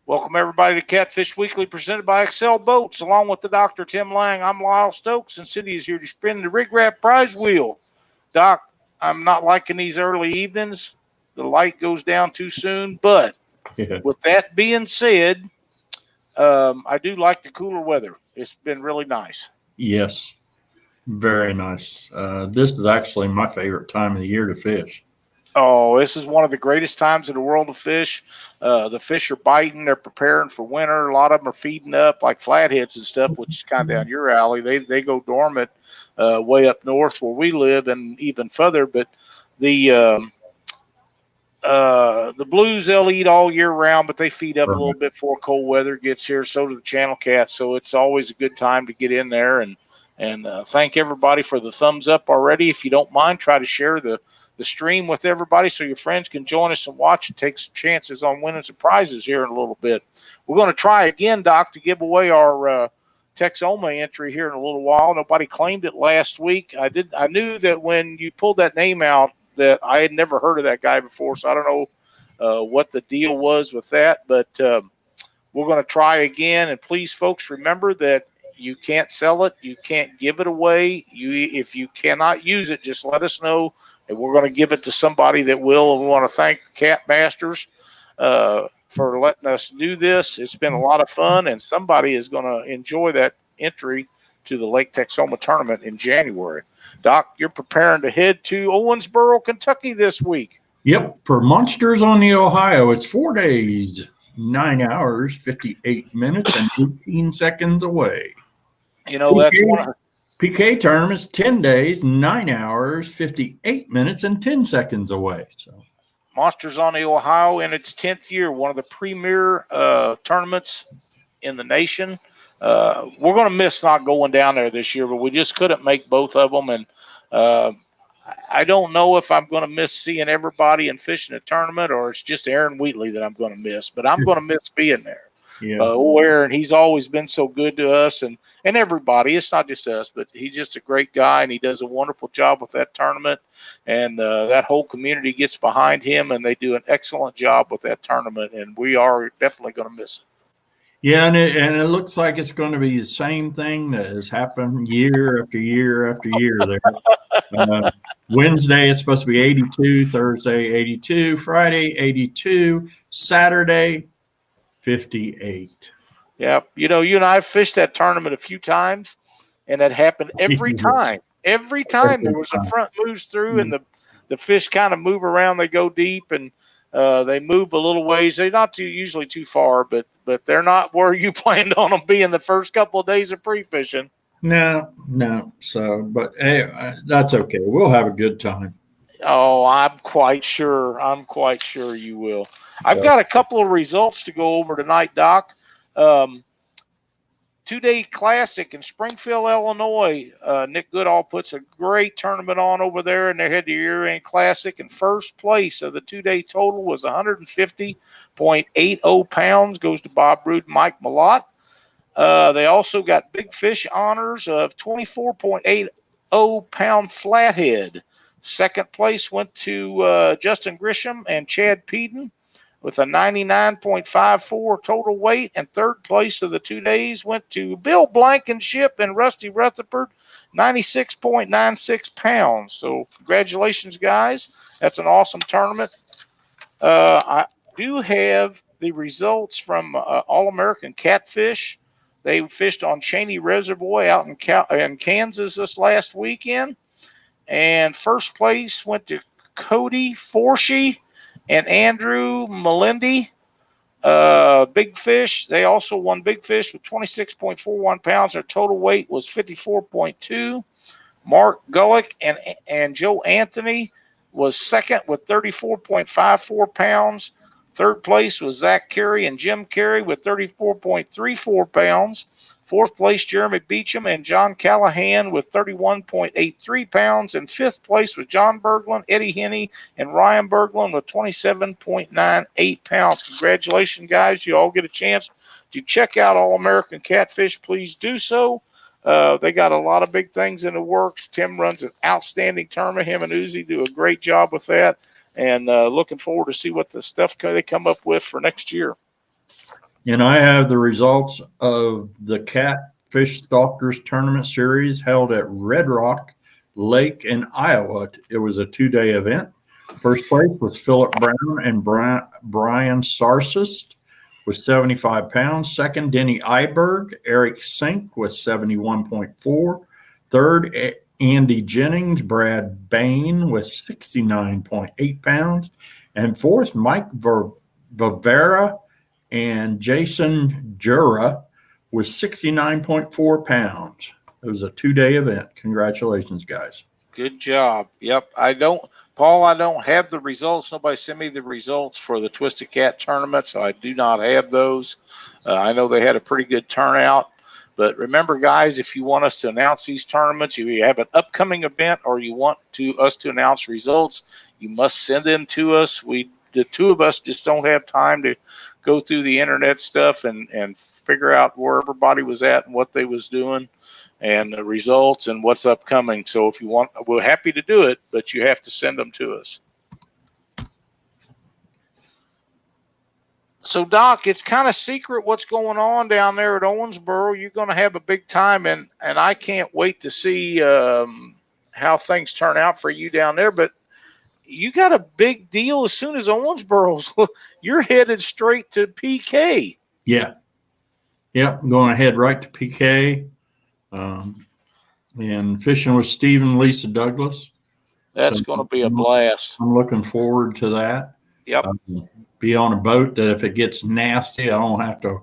Welcome, everybody, to Catfish Weekly, presented by Excel Boats. Along with the Dr. Tim Lang, I'm Lyle Stokes, and Cindy is here to spin the rig wrap prize wheel. Doc, I'm not liking these early evenings. The light goes down too soon. But with that being said, I do like the cooler weather. It's been really nice. Yes, very nice. This is actually my favorite time of the year to fish. Oh, this is one of the greatest times in the world to fish. The fish are biting. They're preparing for winter. A lot of them are feeding up, like flatheads and stuff, which is kind of down your alley. They go dormant way up north where we live and even further. But the blues, they'll eat all year round, but they feed up a little bit before cold weather gets here. So do the channel cats. So it's always a good time to get in there. And thank everybody for the thumbs up already. If you don't mind, try to share the stream with everybody so your friends can join us and watch and take some chances on winning some prizes here in a little bit. We're going to try again, Doc, to give away our Texoma entry here in a little while. Nobody claimed it last week. I knew that when you pulled that name out that I had never heard of that guy before, so I don't know what the deal was with that, but we're going to try again. And please, folks, remember that you can't sell it. You can't give it away. If you cannot use it, just let us know, and we're going to give it to somebody that will. And we want to thank the Cat Masters for letting us do this. It's been a lot of fun, and somebody is going to enjoy that entry to the Lake Texoma tournament in January. Doc, you're preparing to head to Owensboro, Kentucky this week. Yep, for Monsters on the Ohio, it's 4 days, 9 hours, 58 minutes, and 18 seconds away. You know, that's one of PK tournament's 10 days, 9 hours, 58 minutes, and 10 seconds away. So, Monsters on the Ohio in its 10th year, one of the premier tournaments in the nation. We're going to miss not going down there this year, but we just couldn't make both of them. And I don't know if I'm going to miss seeing everybody and fishing a tournament, or it's just Aaron Wheatley that I'm going to miss. But I'm going to miss being there. yeah. Aaron, he's always been so good to us and everybody. It's not just us, but he's just a great guy, and he does a wonderful job with that tournament. And that whole community gets behind him, and they do an excellent job with that tournament. And we are definitely going to miss it. Yeah, and it looks like it's going to be the same thing that has happened year after year after year there. Wednesday is supposed to be 82, Thursday 82, Friday 82, Saturday 58. Yeah, you know, you and I have fished that tournament a few times, and that happened every time. Every time there was a front moves through, and the fish kind of move around. They go deep, and they move a little ways. They're not usually too far, but they're not where you planned on them being the first couple of days of pre-fishing. No. So, but hey, that's okay. We'll have a good time. Oh, I'm quite sure you will. I've got a couple of results to go over tonight, Doc. 2-day classic in Springfield, Illinois. Nick Goodall puts a great tournament on over there, and they had the year-end classic. And first place of the 2-day total was 150.80 pounds. Goes to Bob Rood and Mike Malott. They also got big fish honors of 24.80 pound flathead. Second place went to Justin Grisham and Chad Peden with a 99.54 total weight. And third place of the 2 days went to Bill Blankenship and Rusty Rutherford, 96.96 pounds. So congratulations, guys. That's an awesome tournament. I do have the results from All-American Catfish. They fished on Cheney Reservoir out in Kansas this last weekend. And first place went to Cody Forshey and Andrew Melindy. Big fish. They also won big fish with 26.41 pounds. Their total weight was 54.2. Mark Gullick and Joe Anthony was second with 34.54 pounds. Third place was Zach Carey and Jim Carey with 34.34 pounds. Fourth place, Jeremy Beecham and John Callahan with 31.83 pounds. And fifth place was John Berglund, Eddie Henney, and Ryan Berglund with 27.98 pounds. Congratulations, guys. You all get a chance to check out All-American Catfish. Please do so. They got a lot of big things in the works. Tim runs an outstanding tournament. Him and Uzi do a great job with that. and looking forward to see what the stuff they come up with for next year. And I have the results of the Catfish Stalkers Tournament Series held at Red Rock Lake in Iowa. It was a 2-day event. First place was Philip Brown and Brian Sarsist with 75 pounds. Second, Denny Iberg, Eric Sink with 71.4. Third, Andy Jennings, Brad Bain with 69.8 pounds. And fourth, Mike Vivera and Jason Jura with 69.4 pounds. It was a 2-day event. Congratulations, guys. Good job. Yep. Paul, I don't have the results. Nobody sent me the results for the Twisted Cat tournament, so I do not have those. I know they had a pretty good turnout. But remember, guys, if you want us to announce these tournaments, you have an upcoming event, or you want us to announce results, you must send them to us. The two of us just don't have time to go through the internet stuff and figure out where everybody was at and what they was doing and the results and what's upcoming. So if you want, we're happy to do it, but you have to send them to us. So, Doc, it's kind of secret what's going on down there at Owensboro. You're going to have a big time, and I can't wait to see how things turn out for you down there. But you got a big deal as soon as Owensboro's. You're headed straight to PK. Yeah. Yep, I'm going to head right to PK. And fishing with Steve and Lisa Douglas. That's going to be a blast. I'm looking forward to that. Yep. Be on a boat that if it gets nasty, I don't have to,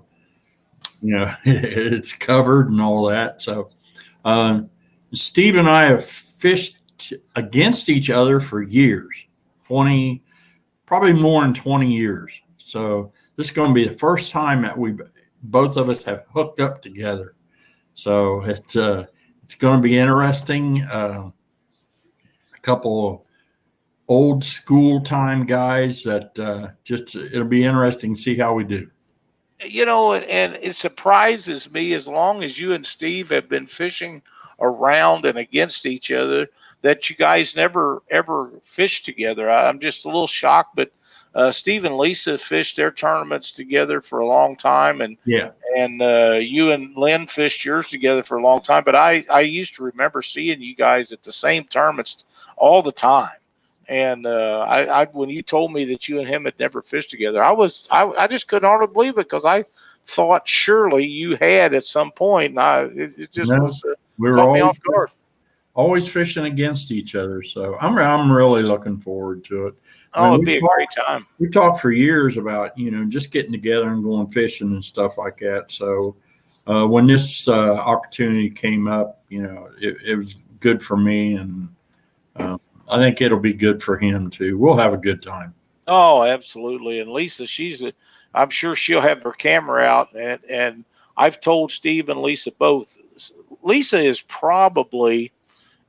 it's covered and all that. So Steve and I have fished against each other for years, probably more than 20 years. So this is going to be the first time that both of us have hooked up together. So it's going to be interesting. A couple of old school time guys that it'll be interesting to see how we do. And it surprises me, as long as you and Steve have been fishing around and against each other, that you guys never ever fished together. I'm just a little shocked, but Steve and Lisa fished their tournaments together for a long time, and you and Lynn fished yours together for a long time. But I used to remember seeing you guys at the same tournaments all the time. And I when you told me that you and him had never fished together, I just couldn't hardly believe it, because I thought surely you had at some point. And it just was caught me off guard. Always fishing against each other, so I'm really looking forward to it. It'd be a great time. We talked for years about just getting together and going fishing and stuff like that. So when this opportunity came up, it was good for me, and I think it'll be good for him too. We'll have a good time. Oh, absolutely. And Lisa, I'm sure she'll have her camera out, and I've told Steve and Lisa both. Lisa is probably,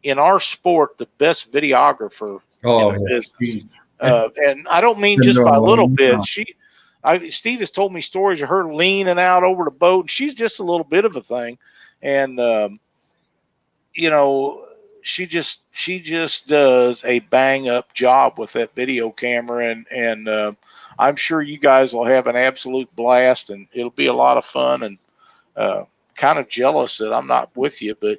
in our sport, the best videographer in the business. And I don't mean just by a little bit. Steve has told me stories of her leaning out over the boat, and she's just a little bit of a thing. And, she just does a bang up job with that video camera. And I'm sure you guys will have an absolute blast, and it'll be a lot of fun, and kind of jealous that I'm not with you, but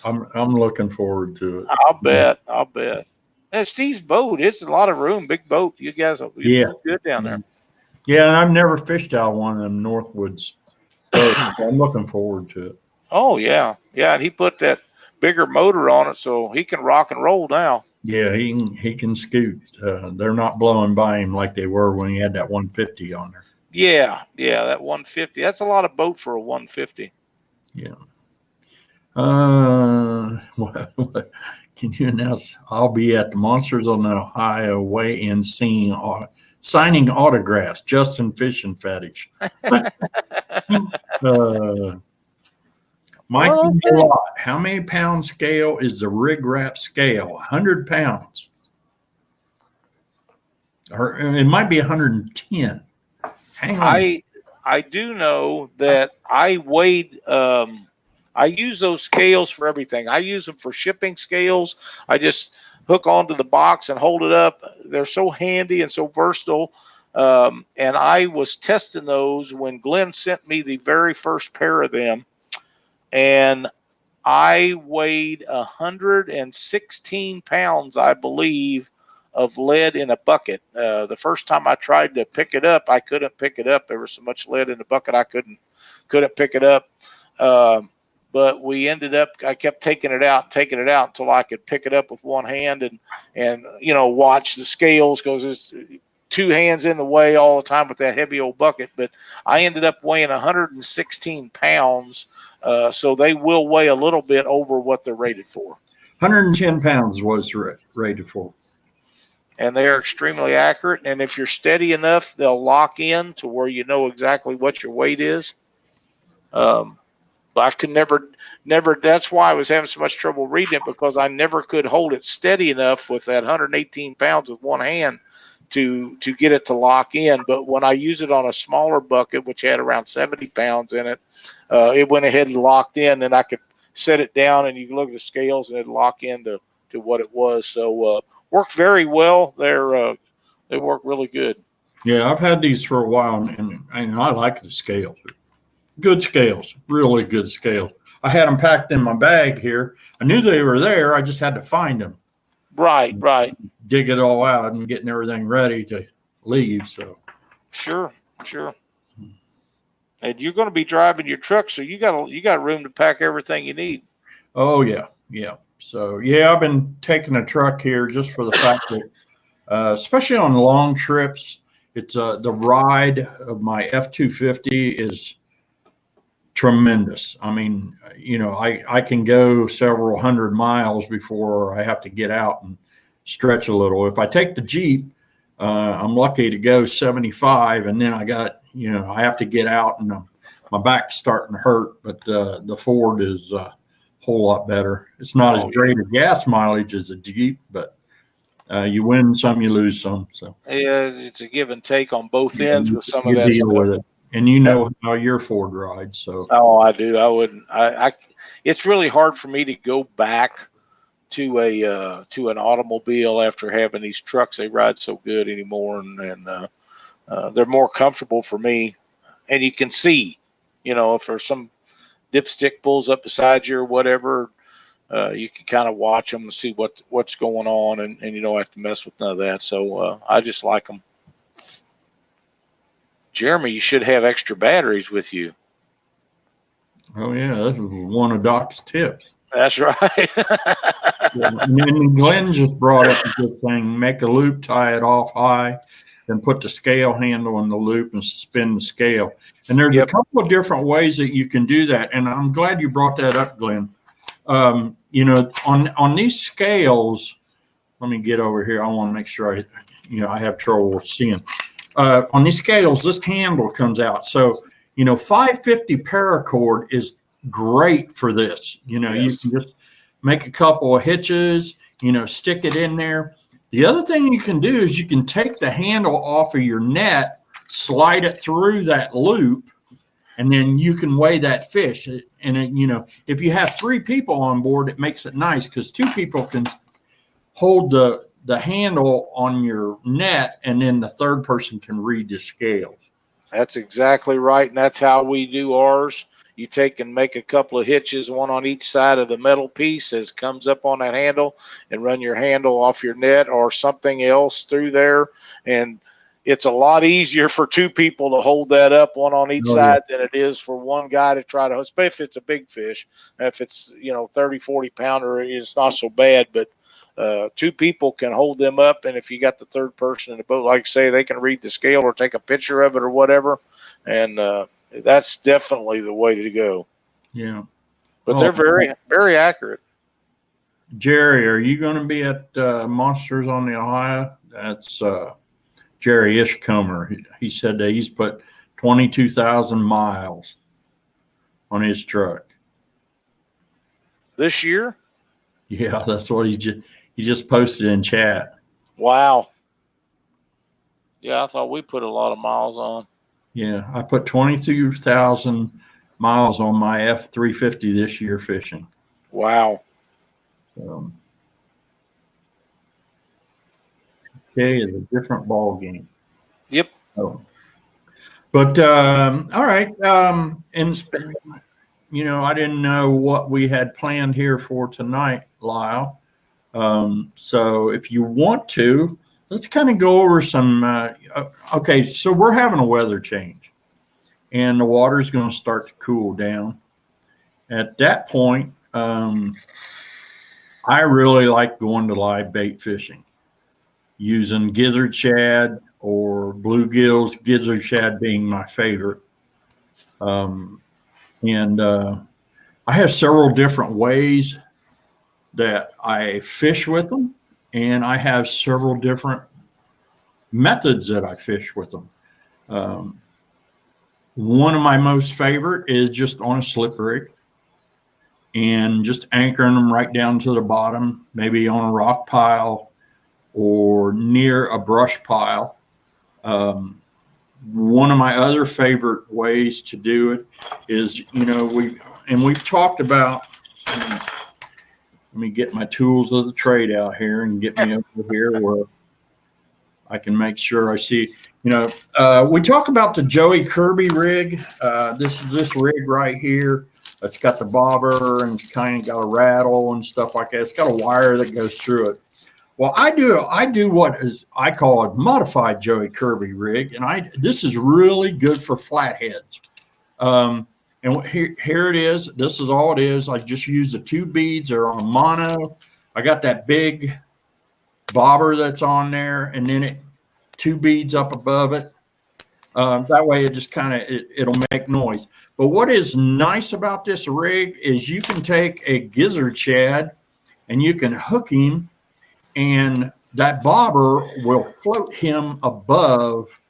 I'm looking forward to it. I'll bet. And Steve's boat, it's a lot of room, big boat. You guys will be good down there. Yeah, and I've never fished out one of them Northwoods boats, so I'm looking forward to it. Oh, yeah. Yeah, and he put that bigger motor on it, so he can rock and roll now. Yeah, he can scoot. They're not blowing by him like they were when he had that 150 on there. Yeah, that 150. That's a lot of boat for a 150. Yeah. What can you announce? I'll be at the Monsters on the Ohio weigh-in signing autographs. Justin Fishing Fetish. Mike, how many pound scale is the rig wrap scale? 100 pounds. Or it might be 110. Hang on. I do know that I weighed. I use those scales for everything. I use them for shipping scales. I just hook onto the box and hold it up. They're so handy and so versatile. And I was testing those when Glenn sent me the very first pair of them, and I weighed 116 pounds, I believe, of lead in a bucket. The first time I tried to pick it up, I couldn't pick it up. There was so much lead in the bucket, I couldn't pick it up. But we ended up, I kept taking it out until I could pick it up with one hand and watch the scales, because there's two hands in the way all the time with that heavy old bucket. But I ended up weighing 116 pounds. So they will weigh a little bit over what they're rated for. 110 pounds was rated for. And they are extremely accurate. And if you're steady enough, they'll lock in to where you know exactly what your weight is. But I could never, that's why I was having so much trouble reading it, because I never could hold it steady enough with that 118 pounds with one hand to get it to lock in. But when I use it on a smaller bucket, which had around 70 pounds in it, it went ahead and locked in, and I could set it down and you can look at the scales and it'd lock into what it was. So worked very well. They work really good. Yeah, I've had these for a while, and I like the scales. Good scales, really good scales. I had them packed in my bag here. I knew they were there. I just had to find them. Right. Dig it all out and getting everything ready to leave. So sure. And you're going to be driving your truck, so you got room to pack everything you need. Oh yeah. So yeah, I've been taking a truck here just for the fact that, especially on long trips, it's the ride of my F-250 is tremendous. I mean, I can go several hundred miles before I have to get out and stretch a little. If I take the Jeep, I'm lucky to go 75, and then I have to get out, and my back's starting to hurt. But the Ford is a whole lot better. It's not as great a gas mileage as a Jeep, but you win some, you lose some. So yeah, it's a give and take on both ends with some of that deal stuff. with it. And how your Ford rides. So I do. I wouldn't. It's really hard for me to go back to an automobile after having these trucks. They ride so good anymore, and they're more comfortable for me. And you can see, if there's some dipstick pulls up beside you or whatever, you can kind of watch them and see what's going on, and you don't have to mess with none of that. So I just like them. Jeremy, you should have extra batteries with you. Oh yeah, this was one of Doc's tips. That's right. And Glenn just brought up a good thing: make a loop, tie it off high, then put the scale handle in the loop and suspend the scale. And there's a couple of different ways that you can do that. And I'm glad you brought that up, Glenn. On these scales, let me get over here. I want to make sure I have trouble seeing. On these scales, this handle comes out. So, 550 paracord is great for this. You can just make a couple of hitches, stick it in there. The other thing you can do is you can take the handle off of your net, slide it through that loop, and then you can weigh that fish. And, if you have 3 people on board, it makes it nice because 2 people can hold the handle on your net, and then the third person can read the scales. That's exactly right, and that's how we do ours. You take and make a couple of hitches, one on each side of the metal piece as it comes up on that handle, and run your handle off your net or something else through there. And it's a lot easier for 2 people to hold that up, one on each side, than it is for one guy to try to, especially if it's a big fish. If it's 30, 40 pounder, it's not so bad, but 2 people can hold them up, and if you got the third person in the boat, like I say, they can read the scale or take a picture of it or whatever, and that's definitely the way to go. Yeah, but they're very, very accurate. Jerry, are you going to be at Monsters on the Ohio? That's Jerry Ishcomer. He said that he's put 22,000 miles on his truck this year. Yeah, that's what he just posted in chat. Wow. Yeah, I thought we put a lot of miles on. Yeah, I put 22,000 miles on my F-350 this year fishing. Wow. okay, is a different ball game. Yep. So, but all right, and you know, I didn't know what we had planned here for tonight, Lyle. So if you want to, let's kind of go over some. Okay, so we're having a weather change, and the water's going to start to cool down. At that point, I really like going to live bait fishing, using gizzard shad or bluegills, gizzard shad being my favorite. And I have several different ways that I fish with them, and I have several different methods that I fish with them. One of my most favorite is just on a slip rig and just anchoring them right down to the bottom, maybe on a rock pile or near a brush pile. One of my other favorite ways to do it is, you know, we've talked about, let me get my tools of the trade out here and get me over here where I can make sure I see, you know, we talk about the Joey Kirby rig. This is this rig right here. It's got the bobber and it's kind of got a rattle and stuff like that. It's got a wire that goes through it. Well, I do what is I call a modified Joey Kirby rig, and this is really good for flatheads. And here it is. This is all it is. I just use the 2 beads. They're on a mono. I got that big bobber that's on there, and then 2 beads up above it. That way it just kind of it'll make noise. But what is nice about this rig is you can take a gizzard shad and you can hook him, and that bobber will float him above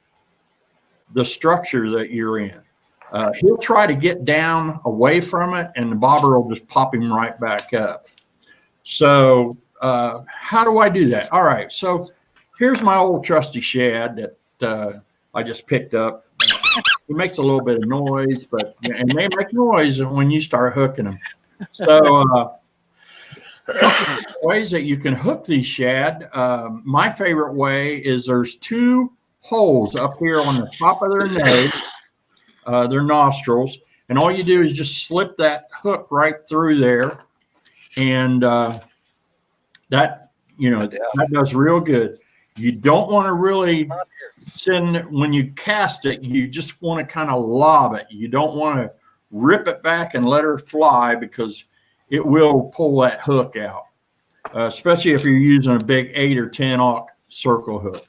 the structure that you're in. He'll try to get down away from it, and the bobber will just pop him right back up. So how do I do that? All right, so here's my old trusty shad that I just picked up. It makes a little bit of noise, and they make noise when you start hooking them. So ways that you can hook these shad. My favorite way is there's 2 holes up here on the top of their nose, their nostrils, and all you do is just slip that hook right through there, and that does real good. You don't want to really when you cast it, you just want to kind of lob it. You don't want to rip it back and let her fly, because it will pull that hook out, especially if you're using a big 8 or 10 aught circle hook.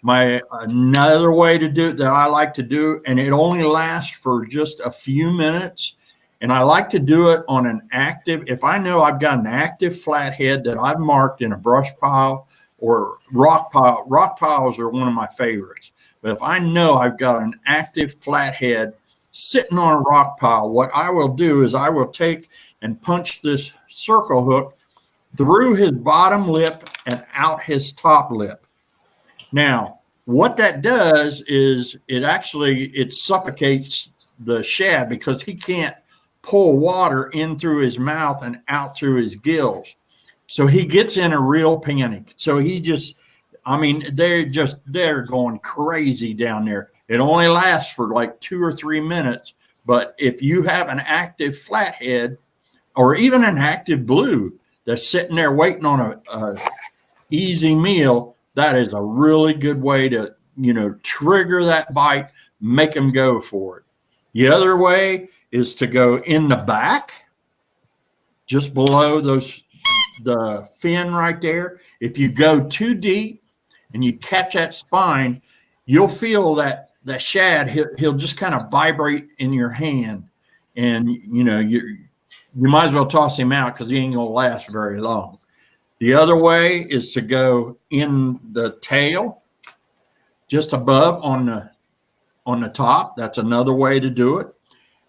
Another way to do it that I like to do, and it only lasts for just a few minutes, and I like to do it on an active, if I know I've got an active flathead that I've marked in a brush pile or rock pile. Rock piles are one of my favorites. But if I know I've got an active flathead sitting on a rock pile, what I will do is I will take and punch this circle hook through his bottom lip and out his top lip. Now, what that does is it suffocates the shad, because he can't pull water in through his mouth and out through his gills. So he gets in a real panic. So they're going crazy down there. It only lasts for like 2 or 3 minutes. But if you have an active flathead or even an active blue that's sitting there waiting on a easy meal, that is a really good way to, trigger that bite, make them go for it. The other way is to go in the back, just below the fin right there. If you go too deep and you catch that spine, you'll feel that shad, he'll just kind of vibrate in your hand, and you might as well toss him out, because he ain't gonna last very long. The other way is to go in the tail, just above on the top. That's another way to do it.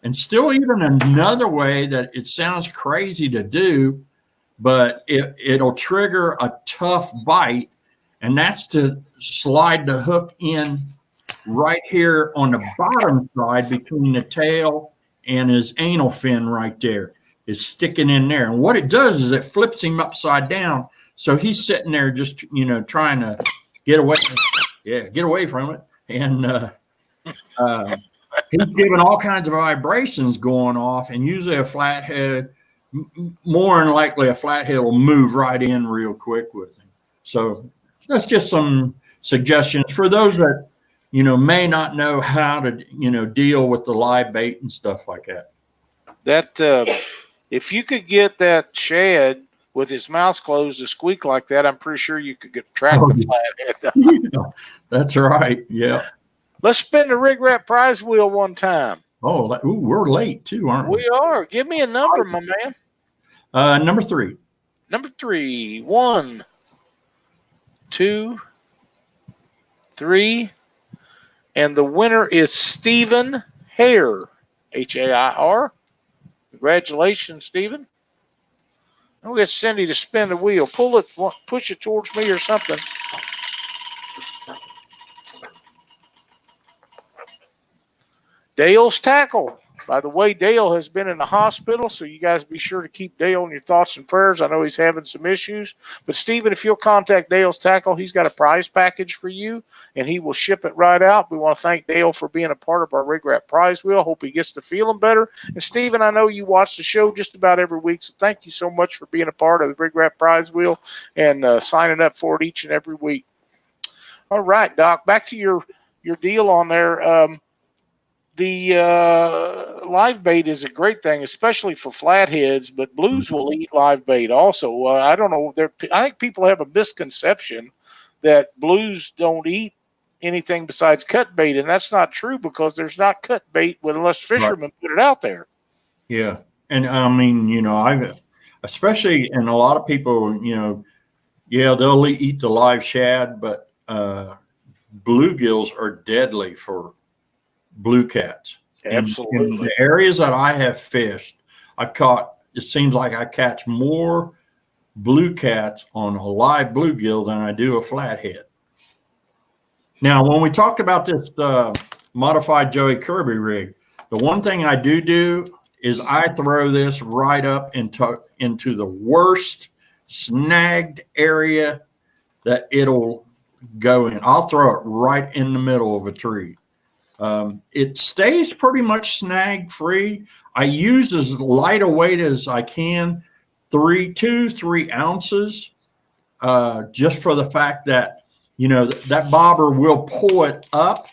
And still even another way that it sounds crazy to do, but it'll trigger a tough bite, and that's to slide the hook in right here on the bottom side between the tail and his anal fin right there. Is sticking in there. And what it does is it flips him upside down. So he's sitting there just, trying to get away. Yeah, get away from it. And he's giving all kinds of vibrations going off, and usually a flathead, more than likely a flathead will move right in real quick with him. So that's just some suggestions for those that, may not know how to, deal with the live bait and stuff like that. That if you could get that shad with his mouth closed to squeak like that, I'm pretty sure you could track the flathead. Yeah, that's right. Yeah. Let's spin the Rig Rat prize wheel one time. Oh, we're late too, aren't we? We are. Give me a number, my man. Number 3. Number 3. 1, 2, 3. And the winner is Stephen Hair, Hair. Congratulations, Stephen. I'll get Cindy to spin the wheel. Pull it, push it towards me or something. Dale's Tackle. By the way, Dale has been in the hospital, so you guys be sure to keep Dale in your thoughts and prayers. I know he's having some issues. But, Stephen, if you'll contact Dale's Tackle, he's got a prize package for you, and he will ship it right out. We want to thank Dale for being a part of our Rig Rat prize wheel. Hope he gets to feeling better. And, Stephen, I know you watch the show just about every week, so thank you so much for being a part of the Rig Rat prize wheel and signing up for it each and every week. All right, Doc, back to your deal on there. The live bait is a great thing, especially for flatheads, but blues will eat live bait also. I don't know. I think people have a misconception that blues don't eat anything besides cut bait, and that's not true because there's not cut bait unless fishermen put it out there. Yeah. And I mean, I've, especially, and a lot of people, they'll eat the live shad, but bluegills are deadly for blue cats. Absolutely. In the areas that I have fished, I've caught, it seems like I catch more blue cats on a live bluegill than I do a flathead. Now, when we talked about this modified Joey Kirby rig, the one thing I do is I throw this right up into the worst snagged area that it'll go in. I'll throw it right in the middle of a tree. It stays pretty much snag free. I use as light a weight as I can, 3 ounces, just for the fact that, that bobber will pull it up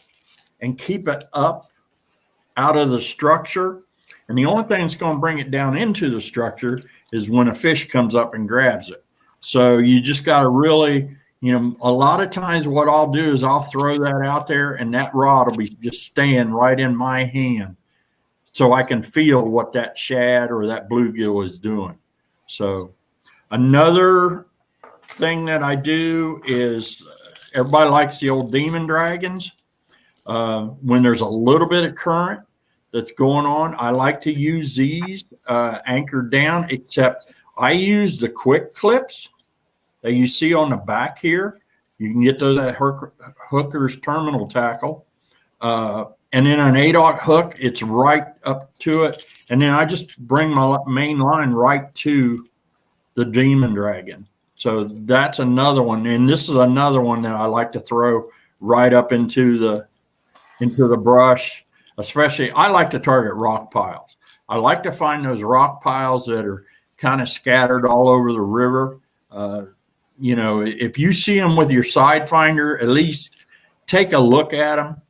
and keep it up out of the structure. And the only thing that's going to bring it down into the structure is when a fish comes up and grabs it. So you just got to really, a lot of times what I'll do is I'll throw that out there and that rod will be just staying right in my hand so I can feel what that shad or that bluegill is doing. So another thing that I do is everybody likes the old demon dragons. When there's a little bit of current that's going on, I like to use these anchored down, except I use the quick clips that you see on the back here. You can get those at Hooker's Terminal Tackle. And then an 8/0 hook, it's right up to it. And then I just bring my main line right to the Demon Dragon. So that's another one. And this is another one that I like to throw right up into the brush. Especially, I like to target rock piles. I like to find those rock piles that are kind of scattered all over the river. If you see them with your side finder, at least take a look at them.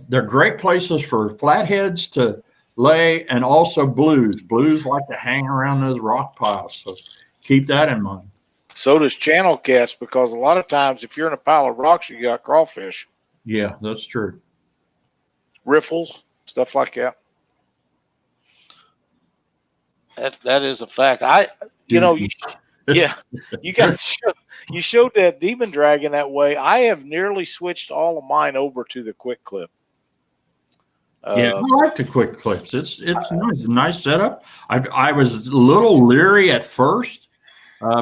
They're great places for flatheads to lay and also blues. Blues like to hang around those rock piles. So keep that in mind. So does channel cats, because a lot of times if you're in a pile of rocks, you got crawfish. Yeah, that's true. Riffles, stuff like that. That is a fact. You guys you showed that demon dragon that way. I have nearly switched all of mine over to the quick clip. Yeah, I like the quick clips. It's nice setup. I was a little leery at first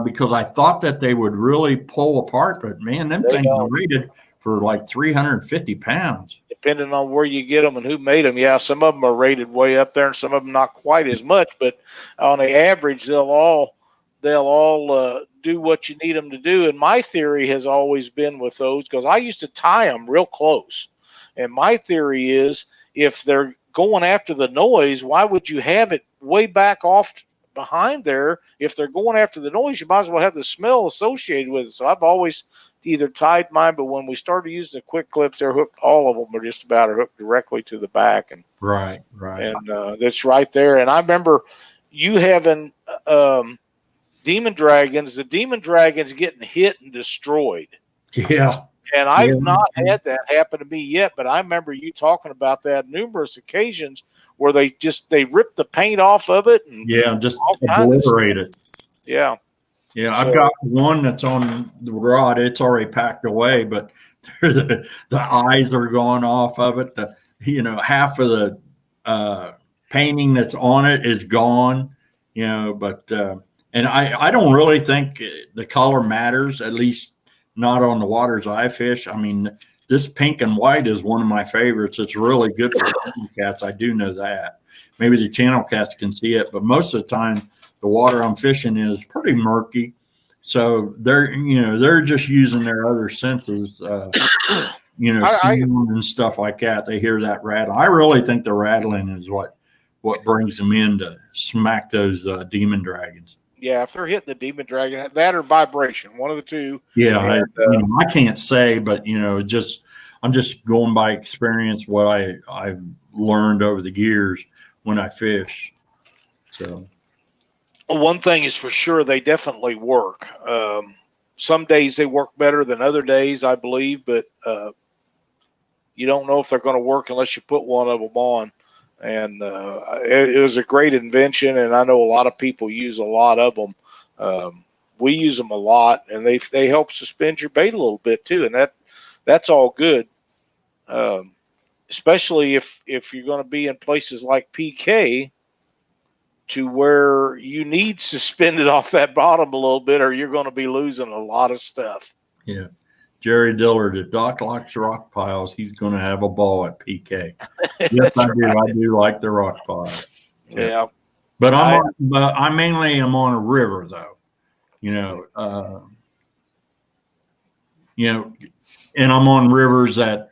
because I thought that they would really pull apart, but man, them things are rated for like 350 pounds. Depending on where you get them and who made them. Yeah, some of them are rated way up there and some of them not quite as much, but on the average, they'll they'll all do what you need them to do. And my theory has always been with those, because I used to tie them real close. And my theory is, if they're going after the noise, why would you have it way back off behind there? If they're going after the noise, you might as well have the smell associated with it. So I've always either tied mine, but when we started using the quick clips, they're hooked. All of them are just about hooked directly to the back, and right. and that's right there. And I remember you having demon dragons. The demon dragons getting hit and destroyed. Yeah. And I've not had that happen to me yet, but I remember you talking about that numerous occasions where they ripped the paint off of it and just obliterate it. Yeah. Yeah, I've got one that's on the rod. It's already packed away, but the eyes are gone off of it. Half of the painting that's on it is gone. But and I don't really think the color matters, at least not on the waters I fish. I mean, this pink and white is one of my favorites. It's really good for channel cats. I do know that. Maybe the channel cats can see it, but most of the time, the water I'm fishing is pretty murky. So they're just using their other senses, sound and stuff like that. They hear that rattle. I really think the rattling is what brings them in to smack those demon dragons. Yeah, if they're hitting the demon dragon, that or vibration, one of the two. Yeah, I can't say, but I'm just going by experience, what I've learned over the years when I fish. So one thing is for sure, they definitely work. Some days they work better than other days, I believe, but you don't know if they're going to work unless you put one of them on. And it was a great invention, and I know a lot of people use a lot of them. We use them a lot, and they help suspend your bait a little bit too, and that's all good. Especially if you're going to be in places like PK, to where you need suspended off that bottom a little bit, or you're going to be losing a lot of stuff. Yeah. Jerry Dillard, if Doc likes rock piles, he's going to have a ball at PK. Yes, I do. Right. I do like the rock pile. Yeah. But I mainly am on a river, though. And I'm on rivers that,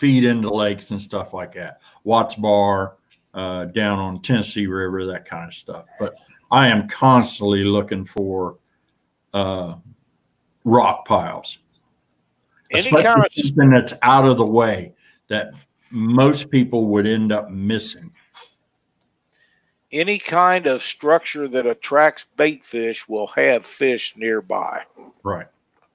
feed into lakes and stuff like that. Watts Bar, down on Tennessee River, that kind of stuff. But I am constantly looking for rock piles. Especially something that's out of the way that most people would end up missing. Any kind of structure that attracts bait fish will have fish nearby. Right.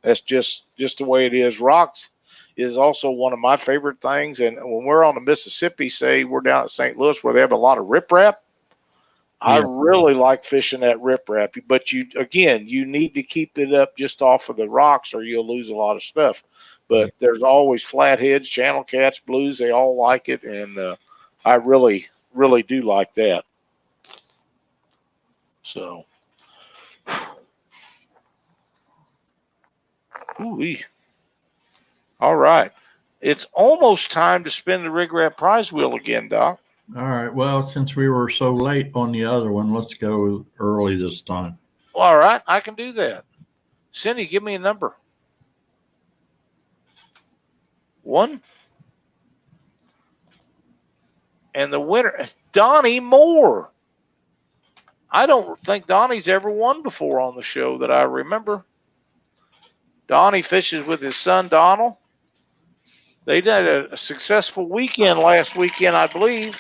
That's just the way it is. Rocks is also one of my favorite things. And when we're on the Mississippi, say we're down at St. Louis where they have a lot of riprap, I really like fishing that riprap. But you need to keep it up just off of the rocks, or you'll lose a lot of stuff. But there's always flatheads, channel cats, blues. They all like it, and I really, really do like that. So, ooh-wee. All right. It's almost time to spin the Rig Wrap prize wheel again, Doc. All right. Well, since we were so late on the other one, let's go early this time. All right. I can do that. Cindy, give me a number. 1. And the winner, Donnie Moore. I don't think Donnie's ever won before on the show that I remember. Donnie fishes with his son, Donald. They did a successful weekend last weekend, I believe.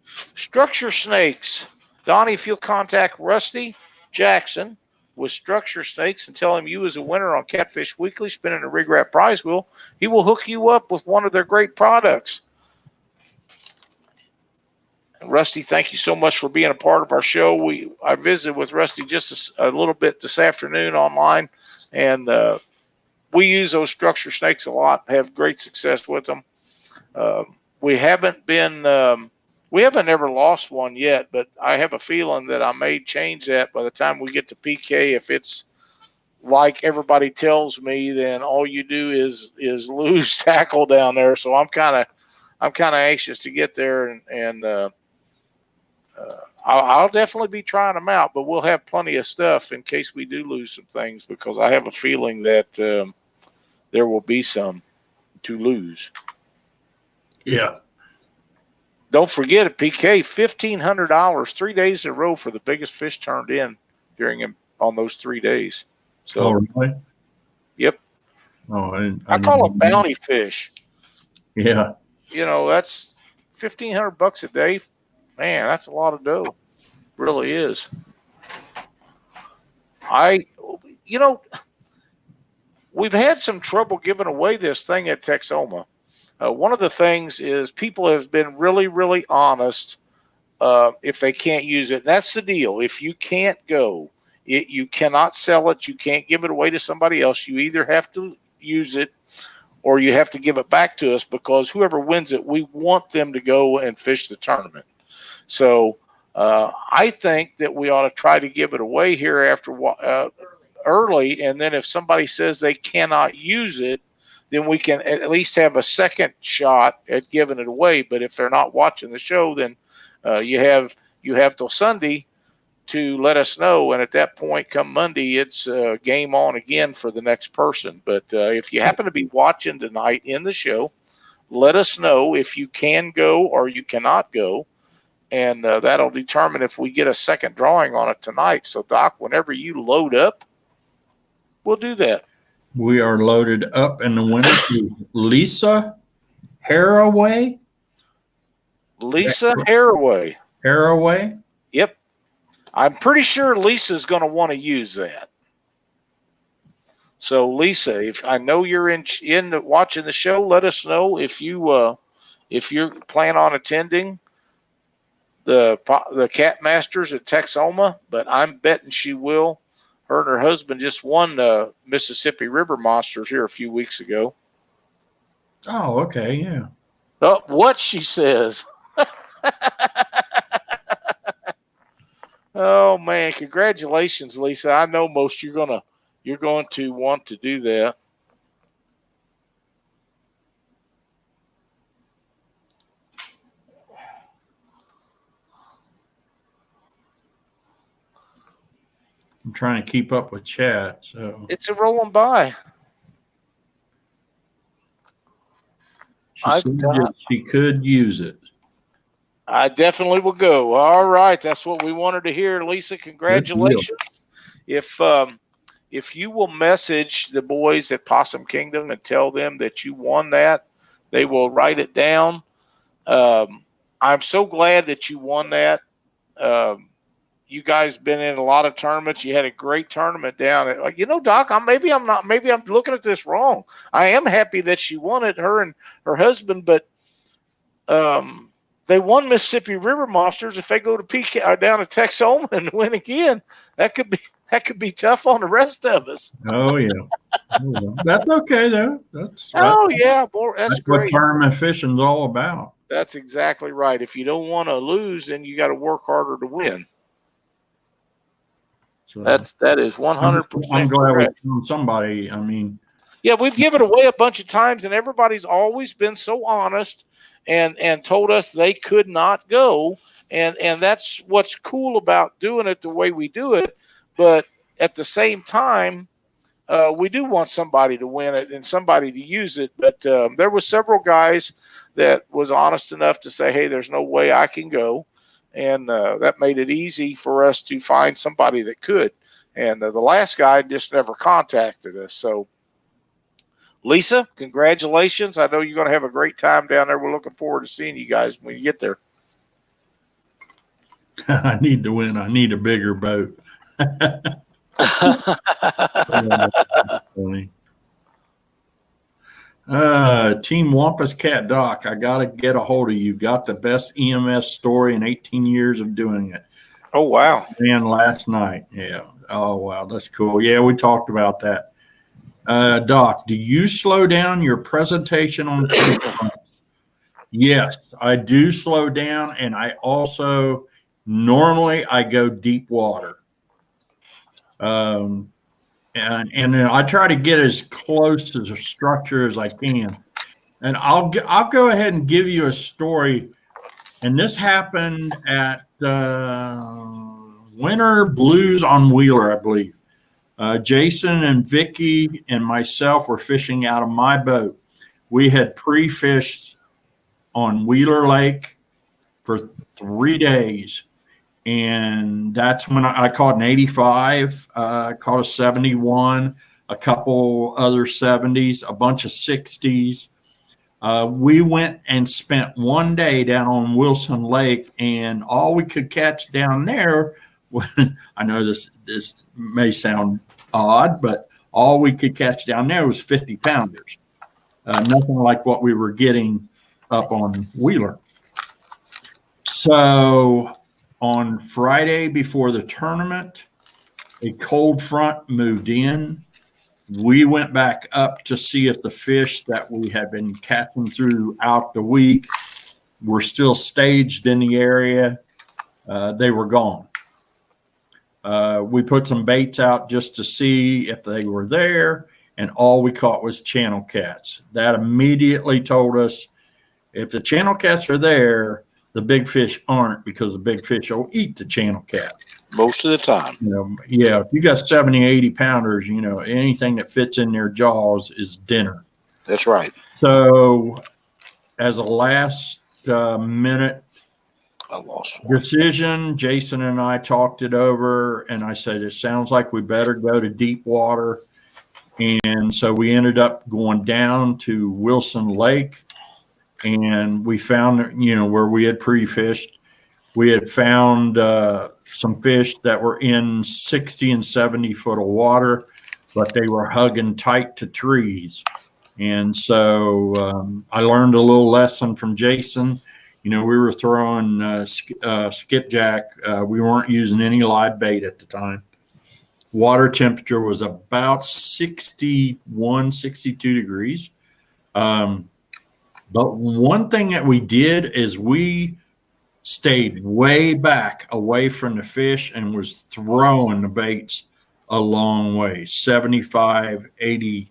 Structure snakes. Donnie, if you'll contact Rusty Jackson with Structure Snakes and tell him you was a winner on Catfish Weekly, spinning a Rig Wrap prize wheel, he will hook you up with one of their great products. And Rusty, thank you so much for being a part of our show. I visited with Rusty just a little bit this afternoon online, and we use those Structure Snakes a lot, have great success with them. We haven't ever lost one yet, but I have a feeling that I may change that by the time we get to PK. If it's like everybody tells me, then all you do is lose tackle down there. So I'm kind of anxious to get there and I'll definitely be trying them out, but we'll have plenty of stuff in case we do lose some things, because I have a feeling that there will be some to lose. Yeah. Don't forget at PK, $1,500, 3 days in a row for the biggest fish turned in on those 3 days. So, really? Yep. Oh, I call it bounty fish. Yeah. That's $1,500 a day. Man, that's a lot of dough. Really is. We've had some trouble giving away this thing at Texoma. One of the things is people have been really, really honest if they can't use it. That's the deal. If you can't go, you cannot sell it. You can't give it away to somebody else. You either have to use it or you have to give it back to us, because whoever wins it, we want them to go and fish the tournament. So I think that we ought to try to give it away here after early, and then if somebody says they cannot use it, then we can at least have a second shot at giving it away. But if they're not watching the show, then you have till Sunday to let us know, and at that point, come Monday, it's game on again for the next person. But if you happen to be watching tonight in the show, let us know if you can go or you cannot go, and that'll determine if we get a second drawing on it tonight. So, Doc, whenever you load up, we'll do that. We are loaded up, and the winner is Lisa Haraway. Lisa Haraway. Haraway? Yep. I'm pretty sure Lisa's going to want to use that. So, Lisa, if I know you're in watching the show, let us know if you plan on attending the Cat Masters at Texoma. But I'm betting she will. Her and her husband just won the Mississippi River Monsters here a few weeks ago. Oh, okay, yeah. Oh, what she says. Oh man, congratulations, Lisa. I know most you're going to want to do that. I'm trying to keep up with chat, so it's a rolling by. She could use it. I definitely will go. All right, that's what we wanted to hear, Lisa. Congratulations. If you will message the boys at Possum Kingdom and tell them that you won that, they will write it down. I'm so glad that you won that. You guys been in a lot of tournaments. You had a great tournament down at, Doc, maybe I'm looking at this wrong. I am happy that she won it, her and her husband, but they won Mississippi River Monsters. If they go to PK down to Texoma and win again, that could be tough on the rest of us. Oh yeah, that's okay though. That's great. What tournament fishing's all about. That's exactly right. If you don't want to lose, then you got to work harder to win. So that is 100%. I'm glad we found somebody. I mean, yeah, we've given away a bunch of times, and everybody's always been so honest and told us they could not go, and that's what's cool about doing it the way we do it. But at the same time, we do want somebody to win it and somebody to use it. But there was several guys that was honest enough to say, hey, there's no way I can go. And that made it easy for us to find somebody that could. And the last guy just never contacted us. So, Lisa, congratulations. I know you're going to have a great time down there. We're looking forward to seeing you guys when you get there. I need to win. I need a bigger boat. Team Wampus Cat Doc, I got to get a hold of you. Got the best EMS story in 18 years of doing it. Oh, wow. And last night. Yeah. Oh, wow. That's cool. Yeah, we talked about that. Doc, do you slow down your presentation on cameras? Yes, I do slow down. And I also normally I go deep water. And I try to get as close to the structure as I can. And I'll go ahead and give you a story And this happened at Winter Blues on Wheeler, I believe. Jason and Vicky and myself were fishing out of my boat. We had pre-fished on Wheeler Lake for 3 days. And that's when I caught an 85, I caught a 71, a couple other 70s, a bunch of 60s. We went and spent 1 day down on Wilson Lake, and all we could catch down there was, I know this may sound odd, but all we could catch down there was 50 pounders. Nothing like what we were getting up on Wheeler. So on Friday before the tournament, a cold front moved in. We went back up to see if the fish that we had been catching throughout the week were still staged in the area. They were gone. We put some baits out just to see if they were there, and all we caught was channel cats. That immediately told us if the channel cats are there, the big fish aren't, because the big fish will eat the channel cat. Most of the time. Yeah, if you got 70, 80 pounders, anything that fits in their jaws is dinner. That's right. So as a last minute decision, Jason and I talked it over, and I said, it sounds like we better go to deep water. And so we ended up going down to Wilson Lake, and we found, where we had pre-fished, we had found some fish that were in 60 and 70 foot of water, but they were hugging tight to trees. And so I learned a little lesson from Jason. We were throwing skipjack. We weren't using any live bait at the time. Water temperature was about 61, 62 degrees. But one thing that we did is we stayed way back away from the fish and was throwing the baits a long way, 75, 80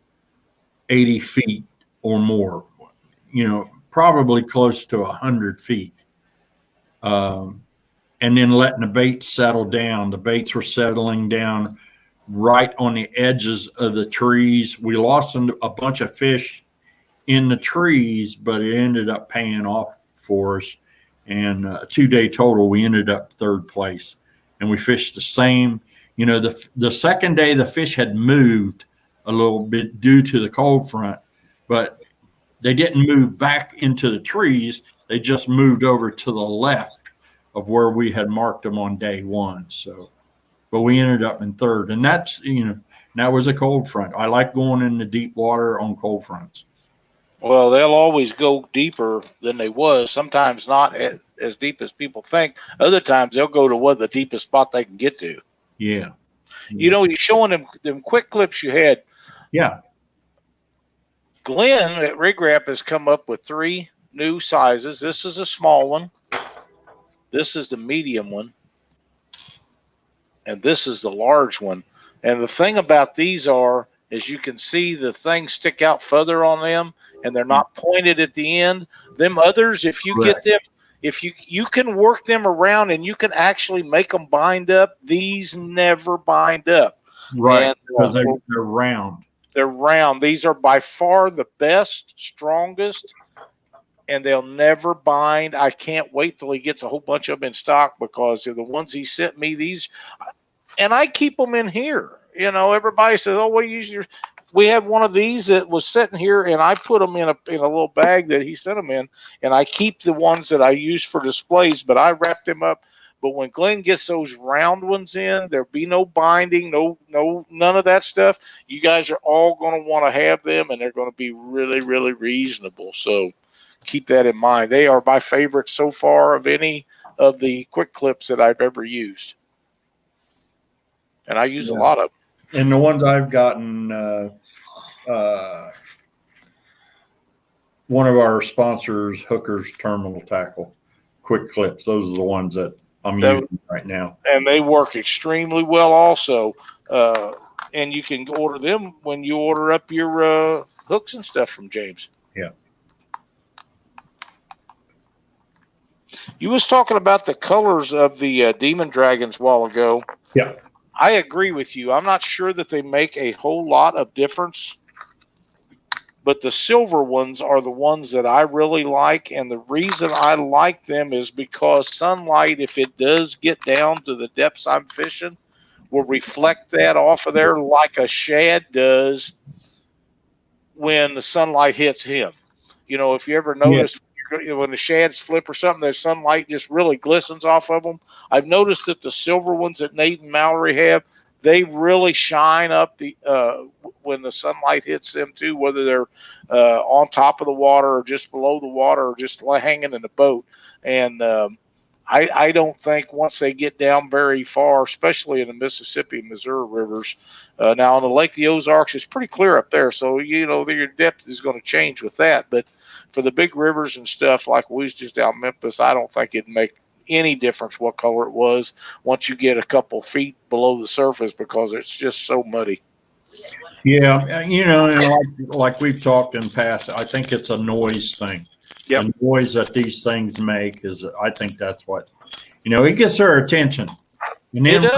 feet or more, probably close to 100 feet. And then letting the baits settle down. The baits were settling down right on the edges of the trees. We lost a bunch of fish in the trees, but it ended up paying off for us. And a 2-day total, we ended up 3rd place. And we fished the same. The second day, the fish had moved a little bit due to the cold front, but they didn't move back into the trees. They just moved over to the left of where we had marked them on day 1. So, but we ended up in 3rd. And that's, that was a cold front. I like going into deep water on cold fronts. Well, they'll always go deeper than they was. Sometimes not as deep as people think. Other times they'll go to the deepest spot they can get to. Yeah. You're showing them quick clips you had. Yeah. Glenn at Rig Wrap has come up with 3 new sizes. This is a small one. This is the medium one. And this is the large one. And the thing about these is you can see the things stick out further on them, and they're not pointed at the end. Them others, if you get them, if you can work them around and you can actually make them bind up, these never bind up. Right, because they're round. They're round. These are by far the best, strongest, and they'll never bind. I can't wait till he gets a whole bunch of them in stock, because they're the ones he sent me. These, and I keep them in here. Everybody says, "Oh, what do you use your?" We have one of these that was sitting here, and I put them in a little bag that he sent them in, and I keep the ones that I use for displays, but I wrap them up. But when Glenn gets those round ones in, there'll be no binding, none of that stuff. You guys are all going to want to have them, and they're going to be really, really reasonable. So keep that in mind. They are my favorite so far of any of the quick clips that I've ever used, and I use a lot of them. And the ones I've gotten, one of our sponsors, Hooker's Terminal Tackle, quick clips. Those are the ones that I'm using right now. And they work extremely well also. And you can order them when you order up your hooks and stuff from James. Yeah. You was talking about the colors of the demon dragons a while ago. Yeah. I agree with you. I'm not sure that they make a whole lot of difference, but the silver ones are the ones that I really like. And the reason I like them is because sunlight, if it does get down to the depths I'm fishing, will reflect that off of there like a shad does when the sunlight hits him. You know, if you ever notice when the shads flip or something, the sunlight just really glistens off of them. I've noticed that the silver ones that Nate and Mallory have, they really shine up the when the sunlight hits them too, whether they're on top of the water or just below the water or just hanging in the boat. And I don't think once they get down very far, especially in the Mississippi and Missouri rivers. Now on the Lake of the Ozarks, it's pretty clear up there, so you know your depth is going to change with that. But for the big rivers and stuff like we was just down Memphis, I don't think it'd make any difference what color it was once you get a couple feet below the surface because it's just so muddy. Yeah, you know, and like we've talked in past, I think it's a noise thing. Yep. The noise that these things make is, I think that's what, you know, it gets their attention. And then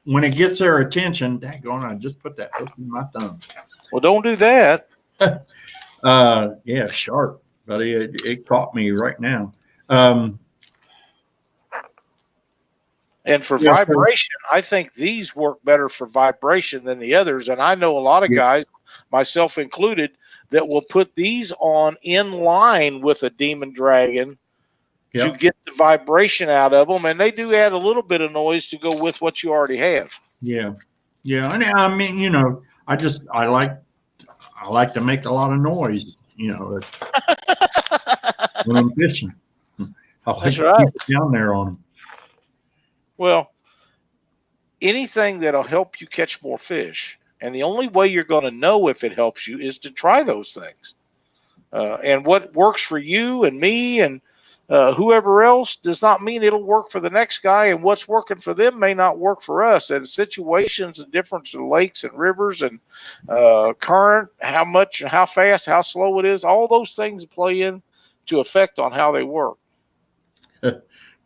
when it gets their attention, daggone, I just put that hook in my thumb. Well, don't do that. Yeah, sharp, buddy. It caught me right now. And for vibration, I think these work better for vibration than the others. And I know a lot of guys, myself included, that will put these on in line with a demon dragon to get the vibration out of them. And they do add a little bit of noise to go with what you already have. Yeah. Yeah. And I mean, you know, I like to make a lot of noise, you know, when I'm fishing. I like to keep it down there on them. Well, anything that'll help you catch more fish. And the only way you're going to know if it helps you is to try those things. And what works for you and me and whoever else does not mean it'll work for the next guy. And what's working for them may not work for us. And situations and difference in lakes and rivers and current, how much, how fast, how slow it is, all those things play in to affect on how they work.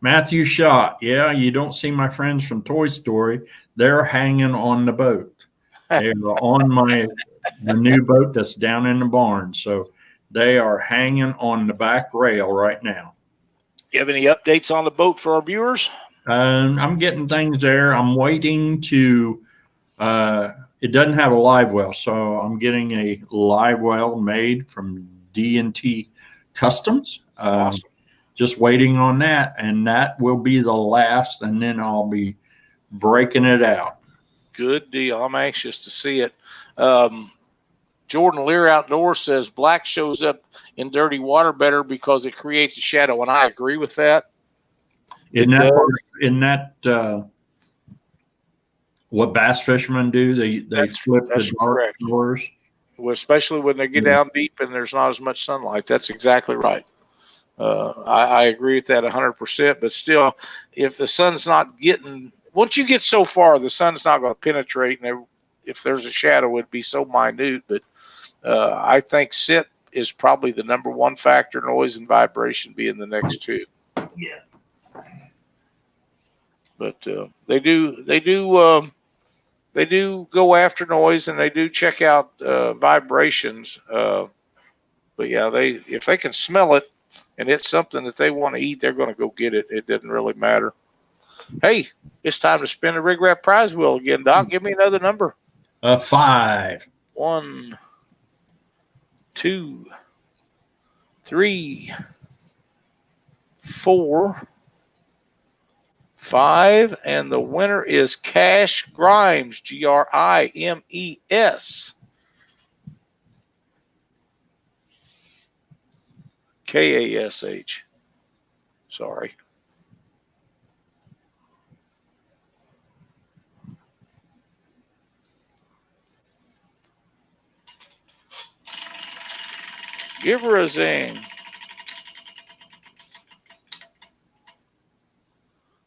Matthew Shot. Yeah, you don't see my friends from Toy Story. They're hanging on the boat. They're on the new boat that's down in the barn. So they are hanging on the back rail right now. You have any updates on the boat for our viewers? I'm getting things there. I'm waiting to it doesn't have a live well, so I'm getting a live well made from D&T Customs. Awesome. Just waiting on that, and that will be the last, and then I'll be breaking it out. Good deal. I'm anxious to see it. Jordan Lear Outdoors says black shows up in dirty water better because it creates a shadow, and I agree with that. Isn't that what bass fishermen do? They flip the dark colors. Well, especially when they get down deep and there's not as much sunlight. That's exactly right. I agree with that 100%. But still, if the sun's not getting, once you get so far, the sun's not going to penetrate. And if there's a shadow, it'd be so minute. But I think sit is probably the number one factor. Noise and vibration being the next two. Yeah. But they do go after noise and they do check out vibrations. But yeah, if they can smell it and it's something that they want to eat, they're going to go get it. It doesn't really matter. Hey, it's time to spin the Rig Wrap prize wheel again, Doc. Give me another number. 5. 1, 2, 3, 4, 5, and the winner is Cash Grimes, Grimes. Kash. Sorry. Give her a zing.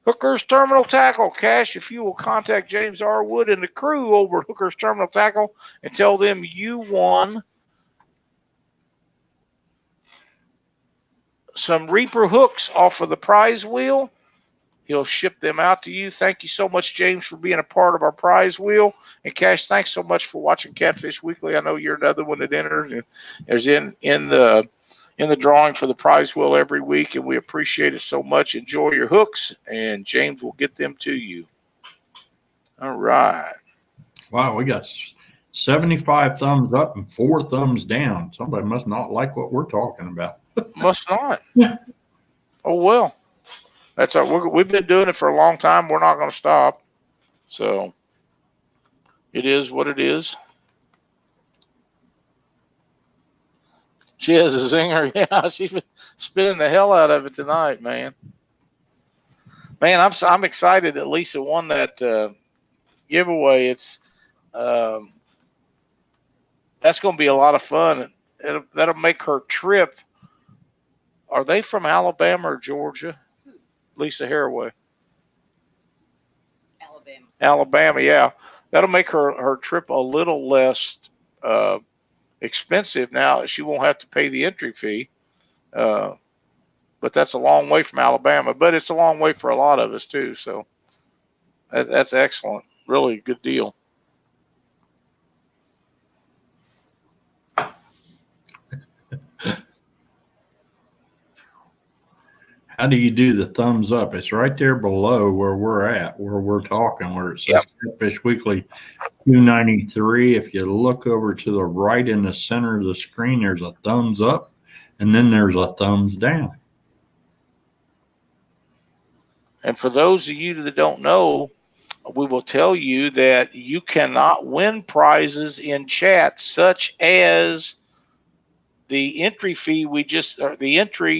Hooker's Terminal Tackle. Cash, if you will contact James R. Wood and the crew over at Hooker's Terminal Tackle and tell them you won some Reaper hooks off of the prize wheel. He'll ship them out to you. Thank you so much, James, for being a part of our prize wheel. And Cash, thanks so much for watching Catfish Weekly. I know you're another one that enters and is in the drawing for the prize wheel every week, and we appreciate it so much. Enjoy your hooks, and James will get them to you. All right. Wow, we got 75 thumbs up and 4 thumbs down. Somebody must not like what we're talking about. Must not. Oh, well. That's we've been doing it for a long time. We're not going to stop. So it is what it is. She has a zinger. Yeah, she's been spinning the hell out of it tonight, man. Man, I'm excited that Lisa won that giveaway. It's that's going to be a lot of fun. That'll make her trip. Are they from Alabama or Georgia? Lisa Haraway. Alabama, yeah. That'll make her trip a little less expensive. Now, she won't have to pay the entry fee, but that's a long way from Alabama. But it's a long way for a lot of us, too. So that's excellent. Really good deal. How do you do the thumbs up? It's right there below where we're talking, where it says Catfish Weekly 293. If you look over to the right in the center of the screen, there's a thumbs up, and then there's a thumbs down. And for those of you that don't know, we will tell you that you cannot win prizes in chat, such as the entry fee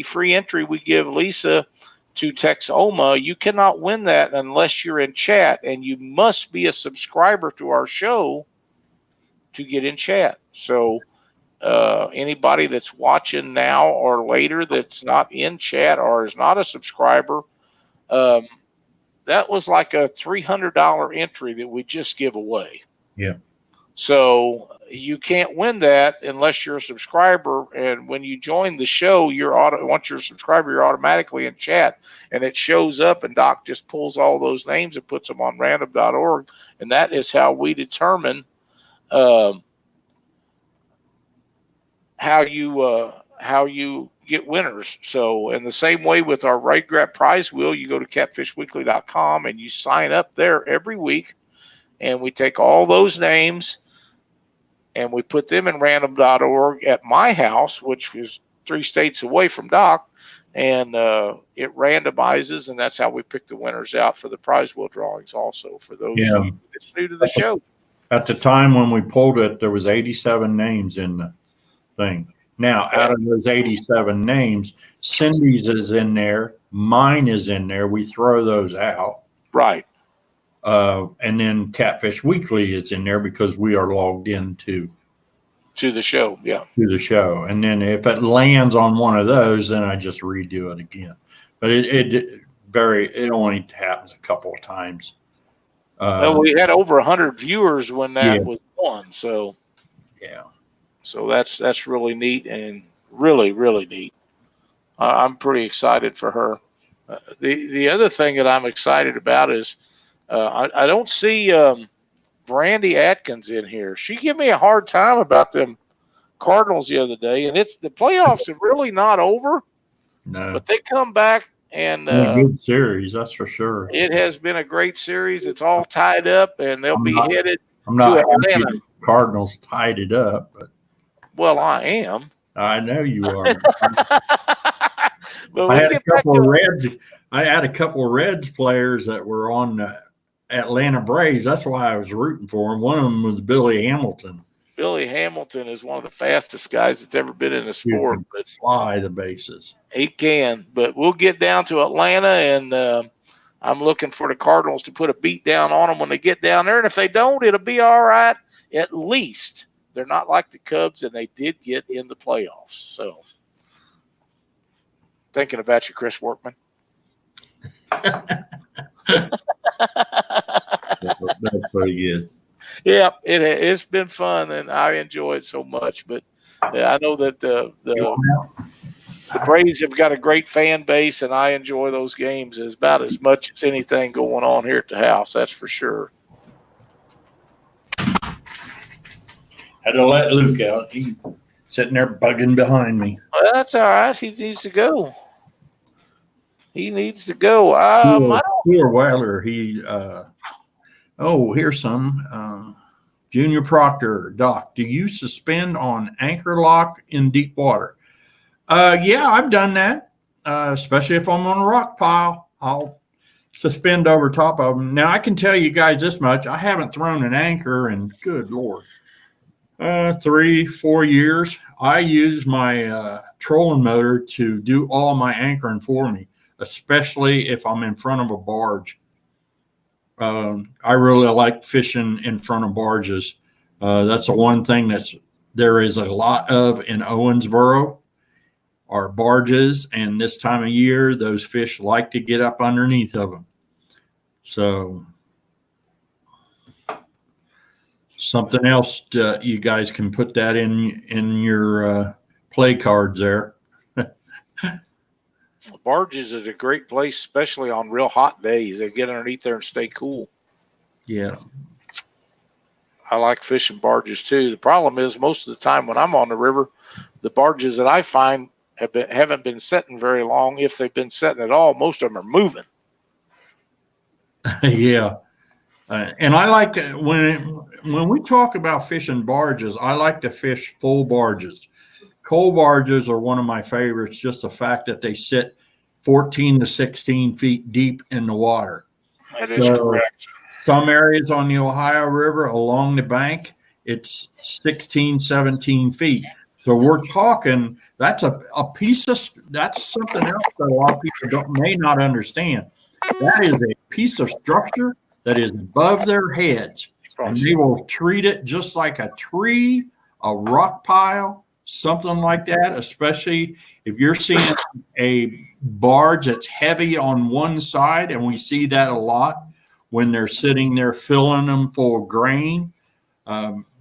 free entry we give Lisa to Texoma. You cannot win that unless you're in chat, and you must be a subscriber to our show to get in chat. So anybody that's watching now or later that's not in chat or is not a subscriber, that was like a $300 entry that we just give away. Yeah. So you can't win that unless you're a subscriber. And when you join the show, once you're a subscriber, you're automatically in chat, and it shows up, and Doc just pulls all those names and puts them on random.org. And that is how we determine how you get winners. So in the same way with our Right Grab prize wheel, you go to catfishweekly.com and you sign up there every week, and we take all those names and we put them in random.org at my house, which is 3 states away from Doc, and it randomizes, and that's how we pick the winners out for the prize wheel drawings also, for those that's new to the show. At the time when we pulled it, there was 87 names in the thing. Now, out of those 87 names, Cindy's is in there, mine is in there. We throw those out. Right. And then Catfish Weekly is in there because we are logged into the show. Yeah. To the show. And then if it lands on one of those, then I just redo it again. But it only happens a couple of times. Well, we had over 100 viewers when that was on. So yeah. So that's really neat, and really, really neat. I'm pretty excited for her. The other thing that I'm excited about is I don't see Brandy Atkins in here. She gave me a hard time about them Cardinals the other day, and the playoffs are really not over. No, but they come back, and a good series, that's for sure. It has been a great series. It's all tied up, and they'll be headed to Atlanta. Cardinals tied it up, but well, I am. I know you are. But I had a couple of Reds. I had a couple of Reds players that were on the Atlanta Braves. That's why I was rooting for them. One of them was Billy Hamilton. Billy Hamilton is one of the fastest guys that's ever been in the sport. But fly the bases. He can. But we'll get down to Atlanta, and I'm looking for the Cardinals to put a beat down on them when they get down there. And if they don't, it'll be all right. At least they're not like the Cubs, and they did get in the playoffs. So thinking about you, Chris Workman. That's pretty good. Yeah, it's been fun, and I enjoy it so much. But I know that The Braves have got a great fan base, and I enjoy those games about as much as anything going on here at the house. That's for sure. Had to let Luke out. He's sitting there bugging behind me. Well, that's all right. He needs to go. He needs to go. Poor Weiler. Here's some. Junior Proctor, Doc, do you suspend on anchor lock in deep water? Yeah, I've done that, especially if I'm on a rock pile. I'll suspend over top of them. Now, I can tell you guys this much. I haven't thrown an anchor in, good Lord, 3-4 years. I use my trolling motor to do all my anchoring for me, especially if I'm in front of a barge. I really like fishing in front of barges. That's the one thing there is a lot of in Owensboro are barges, and this time of year, those fish like to get up underneath of them. So something else, you guys can put that in your play cards there. Barges is a great place, especially on real hot days. They get underneath there and stay cool. Yeah. I like fishing barges too. The problem is most of the time when I'm on the river, the barges that I find haven't been setting very long. If they've been setting at all, most of them are moving. Yeah. And I like when we talk about fishing barges, I like to fish full barges. Coal barges are one of my favorites, just the fact that they sit 14 to 16 feet deep in the water. That is correct. Some areas on the Ohio River along the bank, it's 16, 17 feet. So we're talking, that's that's something else that a lot of people may not understand. That is a piece of structure that is above their heads. And they will treat it just like a tree, a rock pile, something like that, especially if you're seeing a barge that's heavy on one side, and we see that a lot when they're sitting there filling them full of grain.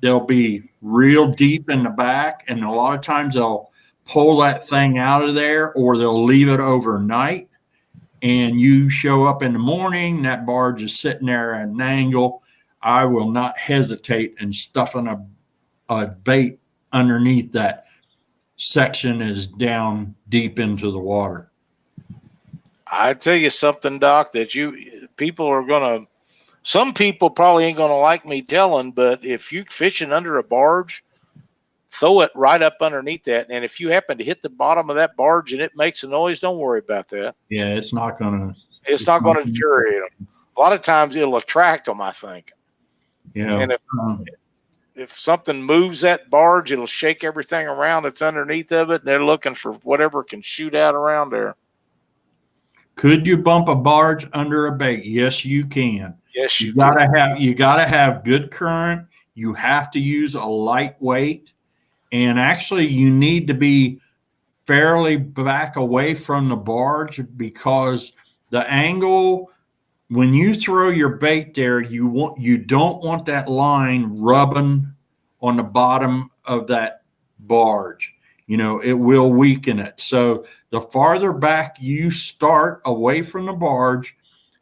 They'll be real deep in the back, and a lot of times they'll pull that thing out of there, or they'll leave it overnight, and you show up in the morning, that barge is sitting there at an angle. I will not hesitate in stuffing a bait underneath that section is down deep into the water. I tell you something, Doc, that some people probably ain't going to like me telling, but if you're fishing under a barge, throw it right up underneath that. And if you happen to hit the bottom of that barge and it makes a noise, don't worry about that. Yeah, it's not going to deteriorate them. A lot of times it'll attract them, I think. Yeah. And if something moves that barge, it'll shake everything around that's underneath of it, and they're looking for whatever can shoot out around there. Could you bump a barge under a bait? Yes, you can. Yes, you gotta have good current. You have to use a lightweight, and actually you need to be fairly back away from the barge, because the angle when you throw your bait there, you don't want that line rubbing on the bottom of that barge. It will weaken it. So the farther back you start away from the barge,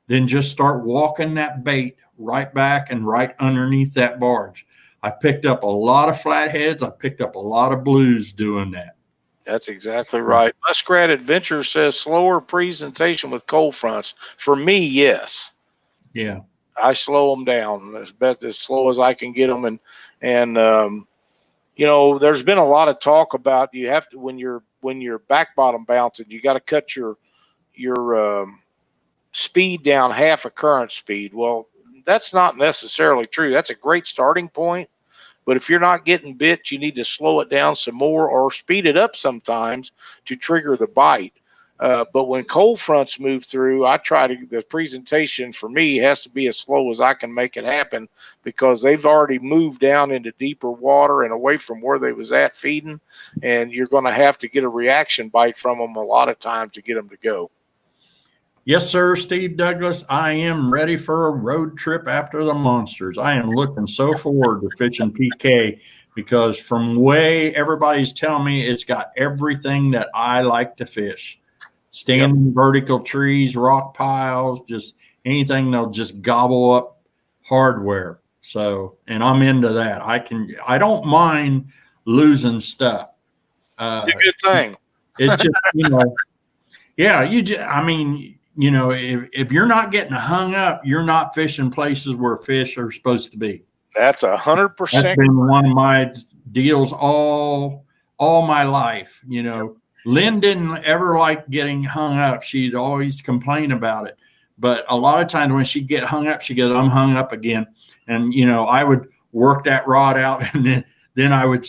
then just start walking that bait right back and right underneath that barge. I picked up a lot of flatheads. I picked up a lot of blues doing that. That's exactly right. Muskrat Adventure says slower presentation with cold fronts. For me, yes. Yeah. I slow them down as slow as I can get them. And there's been a lot of talk about you have to, when you're back bottom bouncing, you got to cut your speed down half a current speed. Well, that's not necessarily true. That's a great starting point. But if you're not getting bit, you need to slow it down some more or speed it up sometimes to trigger the bite. But when cold fronts move through, the presentation for me has to be as slow as I can make it happen, because they've already moved down into deeper water and away from where they was at feeding. And you're going to have to get a reaction bite from them a lot of times to get them to go. Yes, sir, Steve Douglas. I am ready for a road trip after the monsters. I am looking so forward to fishing PK because from way everybody's telling me it's got everything that I like to fish. Standing vertical trees, rock piles, just anything that'll just gobble up hardware. So, and I'm into that. I don't mind losing stuff. It's a good thing. It's just, yeah, I mean, if you're not getting hung up, you're not fishing places where fish are supposed to be. That's 100%. That's been one of my deals all my life. Lynn didn't ever like getting hung up. She'd always complain about it. But a lot of times when she'd get hung up, she goes, I'm hung up again. And, I would work that rod out, and then I would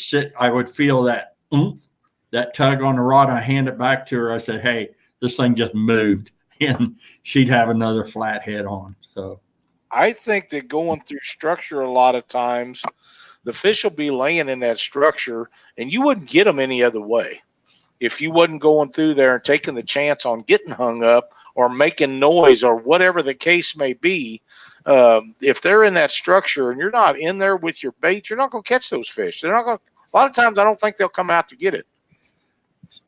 feel that oomph, that tug on the rod. I hand it back to her. I said, hey, this thing just moved. And she'd have another flathead on. So I think that going through structure a lot of times, the fish will be laying in that structure, and you wouldn't get them any other way if you wasn't going through there and taking the chance on getting hung up or making noise or whatever the case may be. If they're in that structure and you're not in there with your bait, you're not going to catch those fish. They're not going. A lot of times, I don't think they'll come out to get it.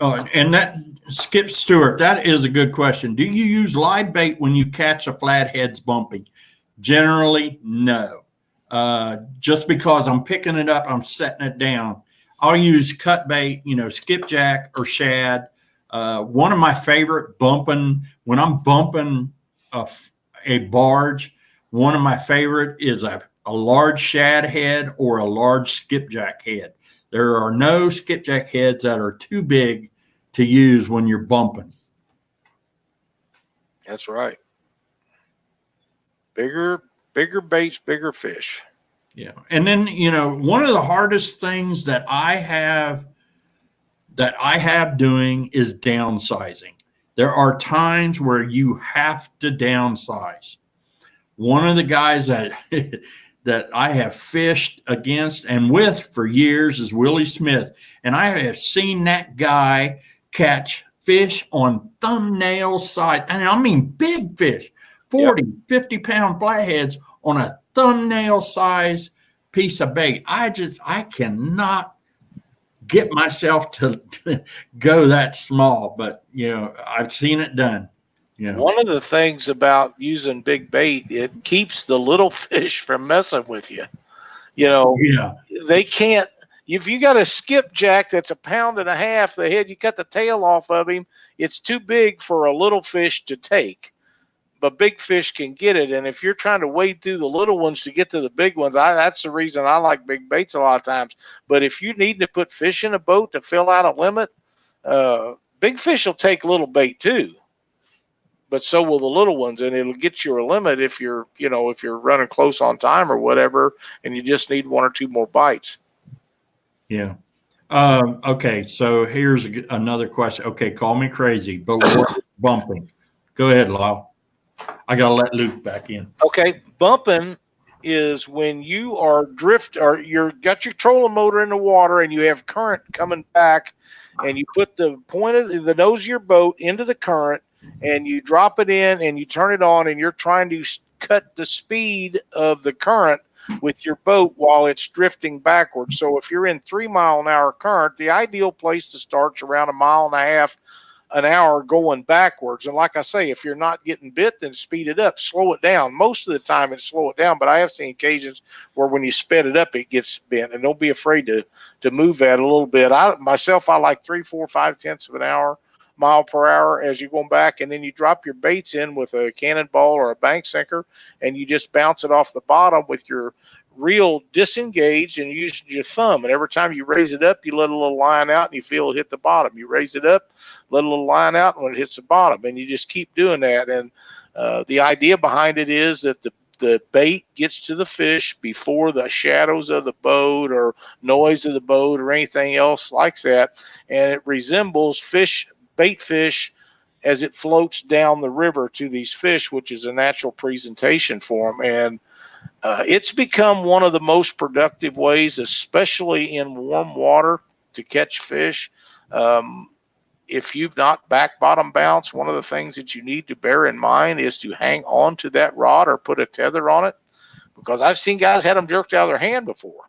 And that Skip Stewart, that is a good question. Do you use live bait when you catch a flathead's bumping? Generally, no. Just because I'm picking it up, I'm setting it down. I'll use cut bait, skipjack or shad. One of my favorite bumping, when I'm bumping a barge, one of my favorite is a large shad head or a large skipjack head. There are no skipjack heads that are too big to use when you're bumping. That's right. Bigger baits, bigger fish. Yeah. And then, one of the hardest things that I have doing is downsizing. There are times where you have to downsize. One of the guys that I have fished against and with for years is Willie Smith. And I have seen that guy catch fish on thumbnail size. And I mean big fish, 40, 50-pound flatheads on a thumbnail size piece of bait. I cannot get myself to go that small, but I've seen it done. One of the things about using big bait, it keeps the little fish from messing with you. They can't. If you got a skipjack that's 1.5 pounds, the head, you cut the tail off of him, it's too big for a little fish to take. But big fish can get it. And if you're trying to wade through the little ones to get to the big ones, that's the reason I like big baits a lot of times. But if you need to put fish in a boat to fill out a limit, big fish will take little bait too. But so will the little ones, and it'll get you a limit if you're running close on time or whatever, and you just need 1 or 2 more bites. Yeah. Okay. So here's another question. Okay. Call me crazy, but what is bumping? Go ahead, Lyle. I got to let Luke back in. Okay. Bumping is when you are got your trolling motor in the water and you have current coming back, and you put the point of the nose of your boat into the current, and you drop it in and you turn it on, and you're trying to cut the speed of the current with your boat while it's drifting backwards. So if you're in 3-mile-an-hour current, the ideal place to start is around 1.5 miles an hour going backwards. And like I say, if you're not getting bit, then speed it up, slow it down. Most of the time it's slow it down, but I have seen occasions where when you sped it up, it gets bent. And don't be afraid to move that a little bit. I like 3, 4, 5/10 of an mile per hour as you're going back, and then you drop your baits in with a cannonball or a bank sinker, and you just bounce it off the bottom with your reel disengaged and using your thumb. And every time you raise it up, you let a little line out and you feel it hit the bottom. You raise it up, let a little line out, and when it hits the bottom, and you just keep doing that. And the idea behind it is that the bait gets to the fish before the shadows of the boat or noise of the boat or anything else like that, and it resembles bait fish as it floats down the river to these fish, which is a natural presentation for them. And it's become one of the most productive ways, especially in warm water, to catch fish. If you've not back bottom bounce, one of the things that you need to bear in mind is to hang on to that rod or put a tether on it, because I've seen guys had them jerked out of their hand before.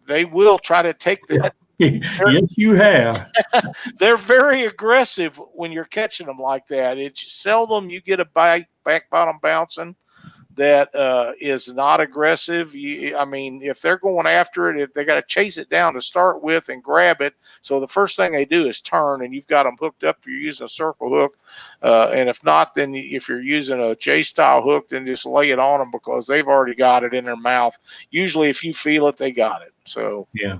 they will try to take that. Yes, you have. They're very aggressive when you're catching them like that. It's seldom you get a back bottom bouncing that is not aggressive. I mean, if they're going after it, they got to chase it down to start with and grab it. So the first thing they do is turn, and you've got them hooked up if you're using a circle hook. And if not, then if you're using a J-style hook, then just lay it on them because they've already got it in their mouth. Usually, if you feel it, they got it. So yeah,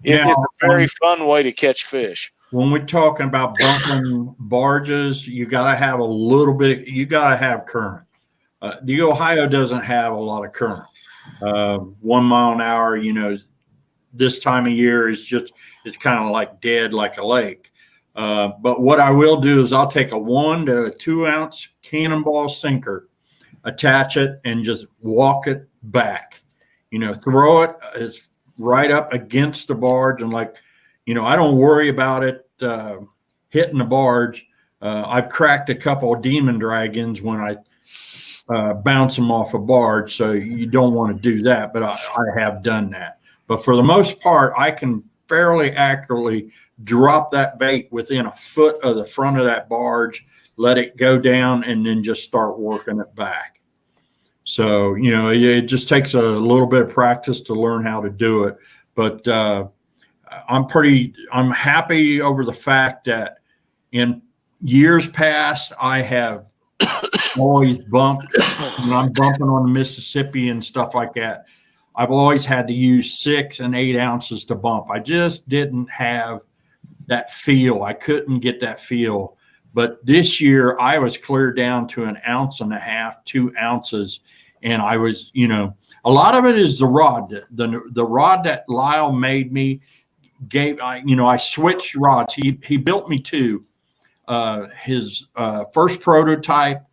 it's a very fun way to catch fish. When we're talking about bumping barges, you got to have a little bit. You got to have current. The Ohio doesn't have a lot of current. 1 mile an hour, this time of year it's kind of like dead, like a lake. But what I will do is I'll take a 1 to a 2 ounce cannonball sinker, attach it, and just walk it back. Throw it right up against the barge, and I don't worry about it hitting the barge. I've cracked a couple of demon dragons when I bounce them off a barge, so you don't want to do that, but I have done that. But for the most part, I can fairly accurately drop that bait within a foot of the front of that barge, let it go down, and then just start working it back. So, it just takes a little bit of practice to learn how to do it. But I'm happy over the fact that in years past, I have always bumped when I'm bumping on the Mississippi and stuff like that. I've always had to use 6 and 8 ounces to bump. I just didn't have that feel. I couldn't get that feel. But this year I was clear down to 1.5 ounces, 2 ounces. And I was, a lot of it is the rod. The rod that Lyle made me I switched rods. He built me 2. His first prototype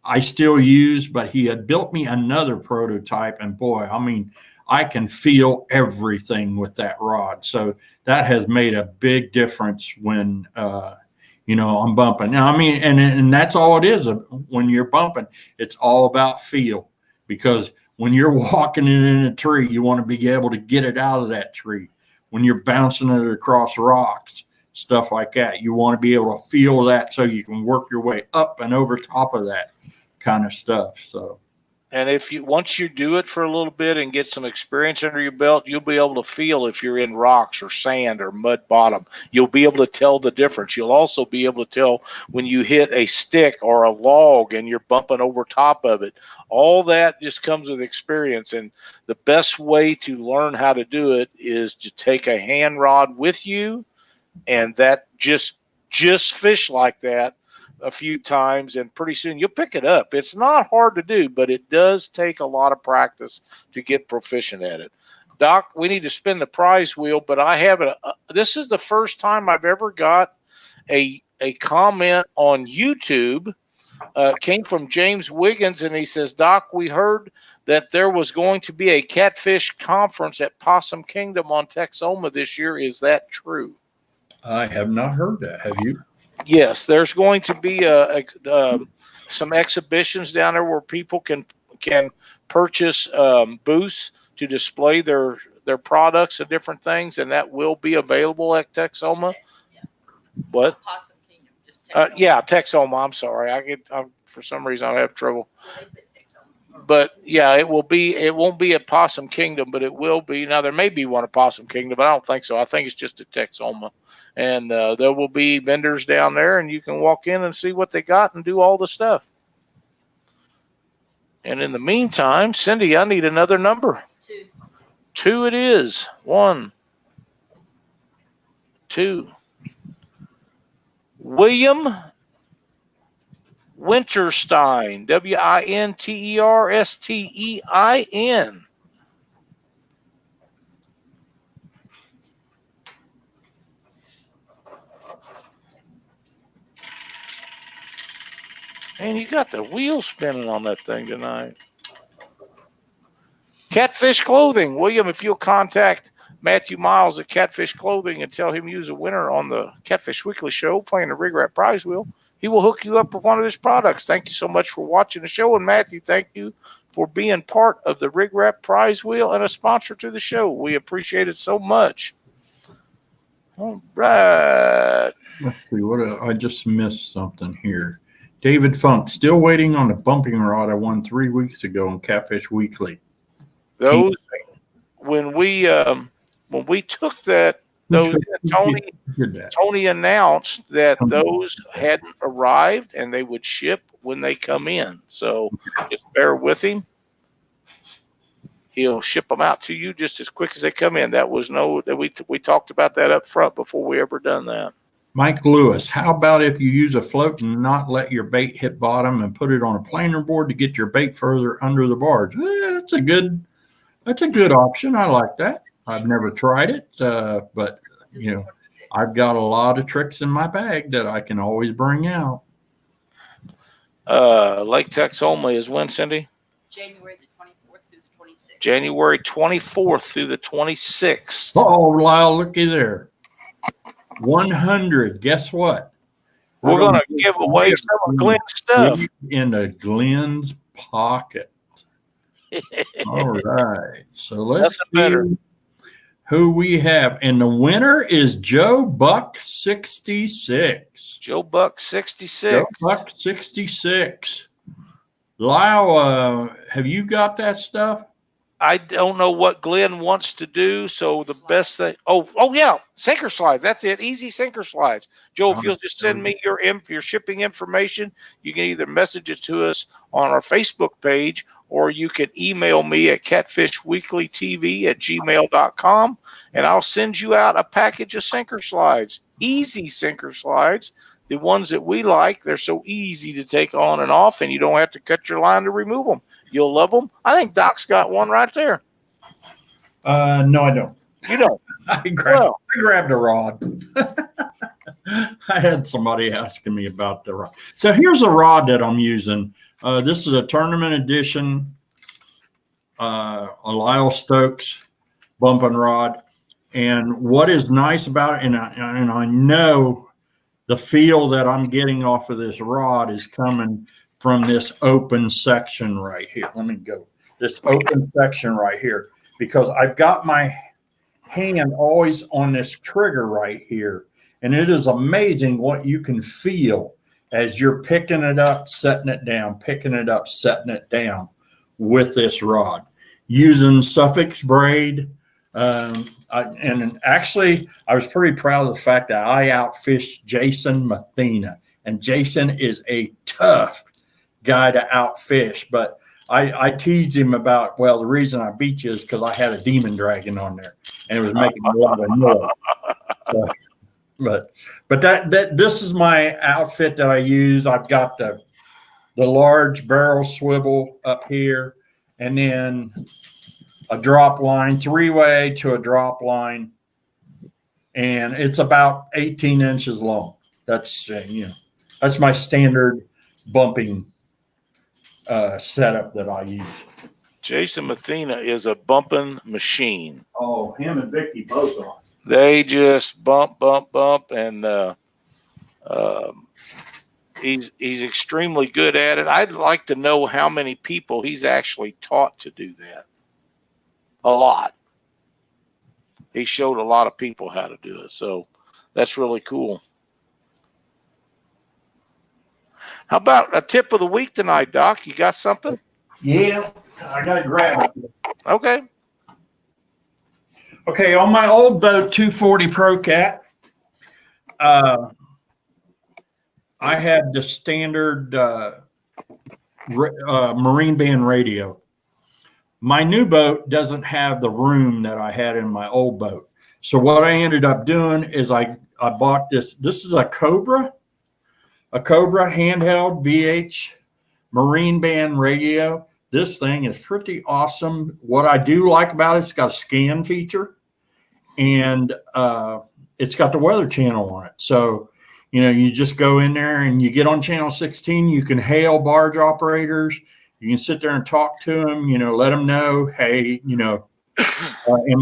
I still use, but he had built me another prototype, and boy, I mean, I can feel everything with that rod. So that has made a big difference when, I'm bumping. Now, I mean, and that's all it is when you're bumping. It's all about feel, because when you're walking it in a tree, you want to be able to get it out of that tree. When you're bouncing it across rocks, stuff like that, you want to be able to feel that so you can work your way up and over top of that kind of stuff. So, and once you do it for a little bit and get some experience under your belt, you'll be able to feel if you're in rocks or sand or mud bottom. You'll be able to tell the difference. You'll also be able to tell when you hit a stick or a log and you're bumping over top of it. All that just comes with experience. And the best way to learn how to do it is to take a hand rod with you, and that just fish like that a few times, and pretty soon you'll pick it up. It's not hard to do, but it does take a lot of practice to get proficient at it. Doc, we need to spin the prize wheel, but I have this is the first time I've ever got a comment on YouTube. Came from James Wiggins, and he says, Doc, we heard that there was going to be a catfish conference at Possum Kingdom on Texoma this year. Is that true? I have not heard that. Have you? Yes, there's going to be some exhibitions down there where people can purchase booths to display their products and different things, and that will be available at Texoma. Yeah. What? Possum Kingdom, just Texoma. Yeah, Texoma. I'm sorry, for some reason I have trouble. But yeah, it won't be at Possum Kingdom, but it will be. Now there may be one at Possum Kingdom, but I don't think so. I think it's just at Texoma. And there will be vendors down there, and you can walk in and see what they got and do all the stuff. And in the meantime, Cindy, I need another number. 2. 2 it is. 1, 2. William Winterstein, Winterstein. And you got the wheel spinning on that thing tonight. Catfish Clothing. William, if you'll contact Matthew Miles at Catfish Clothing and tell him you was a winner on the Catfish Weekly show playing the Rig Rat prize wheel, he will hook you up with one of his products. Thank you so much for watching the show. And Matthew, thank you for being part of the Rig Wrap Prize Wheel and a sponsor to the show. We appreciate it so much. All right. Let's see, I just missed something here. David Funk, still waiting on the bumping rod I won 3 weeks ago on Catfish Weekly. Those when we took that, those Tony announced that those hadn't arrived and they would ship when they come in. So just bear with him. He'll ship them out to you just as quick as they come in. That was we talked about that up front before we ever done that. Mike Lewis, how about if you use a float and not let your bait hit bottom and put it on a planer board to get your bait further under the barge? That's a good option. I like that. I've never tried it, but I've got a lot of tricks in my bag that I can always bring out. Lake Texoma is when, Cindy? January the 24th through the 26th. January 24th through the 26th. Oh, Lyle, looky there. 100. Guess what? We're going to give away some of Glenn's stuff. In Glenn's pocket. All right. So let's see who we have. And the winner is Joe Buck 66. Joe Buck 66. Joe Buck 66. Lyle, have you got that stuff? I don't know what Glenn wants to do, so the best thing. Oh yeah, sinker slides. That's it. Easy sinker slides. Joe, if you'll just send me your shipping information, you can either message it to us on our Facebook page, or you can email me at catfishweeklytv@gmail.com, and I'll send you out a package of sinker slides. Easy sinker slides. The ones that we like, they're so easy to take on and off, and you don't have to cut your line to remove them. You'll love them. I think Doc's got one right there. No, I don't. You don't? I grabbed a rod. I had somebody asking me about the rod. So here's a rod that I'm using. This is a tournament edition, a Lyle Stokes bumping rod. And what is nice about it, and I know the feel that I'm getting off of this rod is coming from this open section right here. Let me go. This open section right here, because I've got my hand always on this trigger right here. And it is amazing what you can feel as you're picking it up, setting it down, picking it up, setting it down with this rod. Using Suffix braid. And actually, I was pretty proud of the fact that I outfished Jason Mathena. And Jason is a tough guy to outfish. But I teased him about, well, the reason I beat you is because I had a demon dragon on there. And it was making a lot of noise. So, but this is my outfit that I use. I've got the large barrel swivel up here. And then a drop line, 3-way to a drop line, and it's about 18 inches long. That's that's my standard bumping setup that I use. Jason Mathena is a bumping machine. Oh, him and Vicky both are. They just bump, and he's extremely good at it. I'd like to know how many people he's actually taught to do that. A lot. He showed a lot of people how to do it. So that's really cool. How about a tip of the week tonight, Doc? You got something? Yeah, I got to grab it. Okay. Okay, on my old boat, 240 Pro Cat, I had the standard marine band radio. My new boat doesn't have the room that I had in my old boat. So what I ended up doing is I bought this. This is a Cobra handheld VH marine band radio. This thing is pretty awesome. What I do like about it, it's got a scan feature, and it's got the Weather Channel on it. So, you just go in there and you get on channel 16. You can hail barge operators. You can sit there and talk to them, let them know, hey, am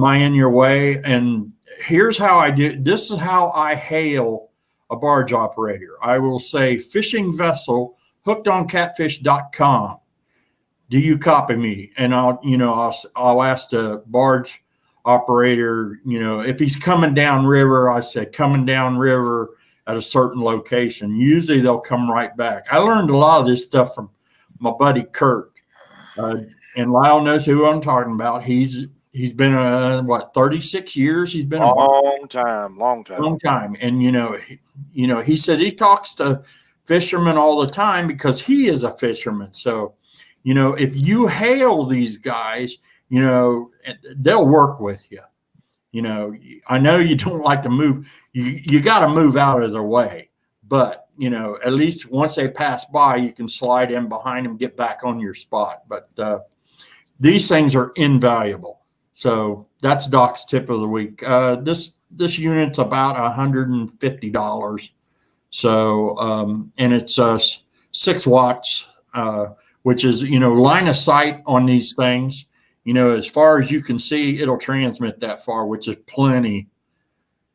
I in your way? And here's how I do. This is how I hail a barge operator, I will say fishing vessel hookedOnCatfish.com. Do you copy me? And I'll ask the barge operator, if he's coming down river, I say coming down river at a certain location. Usually they'll come right back. I learned a lot of this stuff from my buddy Kurt, and Lyle knows who I'm talking about. He's been 36 years. He's been long time. And he said he talks to fishermen all the time because he is a fisherman. So, if you hail these guys, they'll work with you. I know you don't like to move. You got to move out of their way, but at least once they pass by, you can slide in behind them, get back on your spot. But these things are invaluable. So that's Doc's tip of the week. This unit's about $150. So and it's 6 watts, which is line of sight on these things. As far as you can see, it'll transmit that far, which is plenty.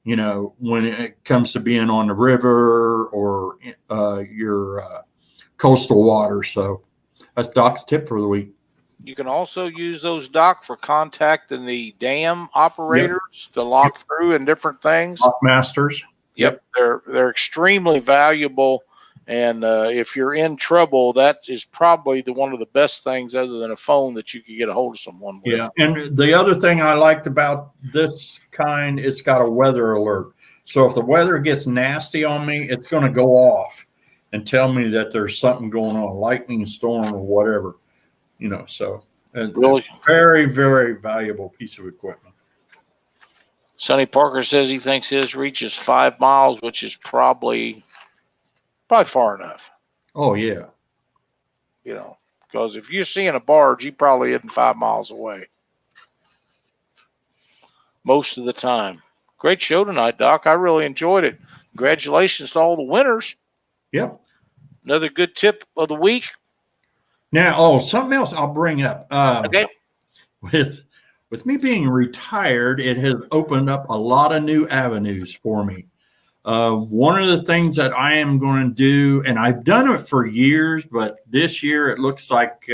When it comes to being on the river or your coastal water. So that's Doc's tip for the week. You can also use those, Doc, for contacting the dam operators to lock through and different things. Lock masters. Yep. They're extremely valuable. And if you're in trouble, that is probably one of the best things other than a phone that you can get a hold of someone with. Yeah. And the other thing I liked about this kind, it's got a weather alert. So if the weather gets nasty on me, it's going to go off and tell me that there's something going on, lightning storm or whatever. So really very, very valuable piece of equipment. Sonny Parker says he thinks his reaches 5 miles, which is probably far enough. Oh, yeah. Because if you're seeing a barge, he probably isn't 5 miles away most of the time. Great show tonight, Doc. I really enjoyed it. Congratulations to all the winners. Yep. Another good tip of the week. Now, something else I'll bring up. Okay. With me being retired, it has opened up a lot of new avenues for me. One of the things that I am going to do, and I've done it for years, but this year it looks like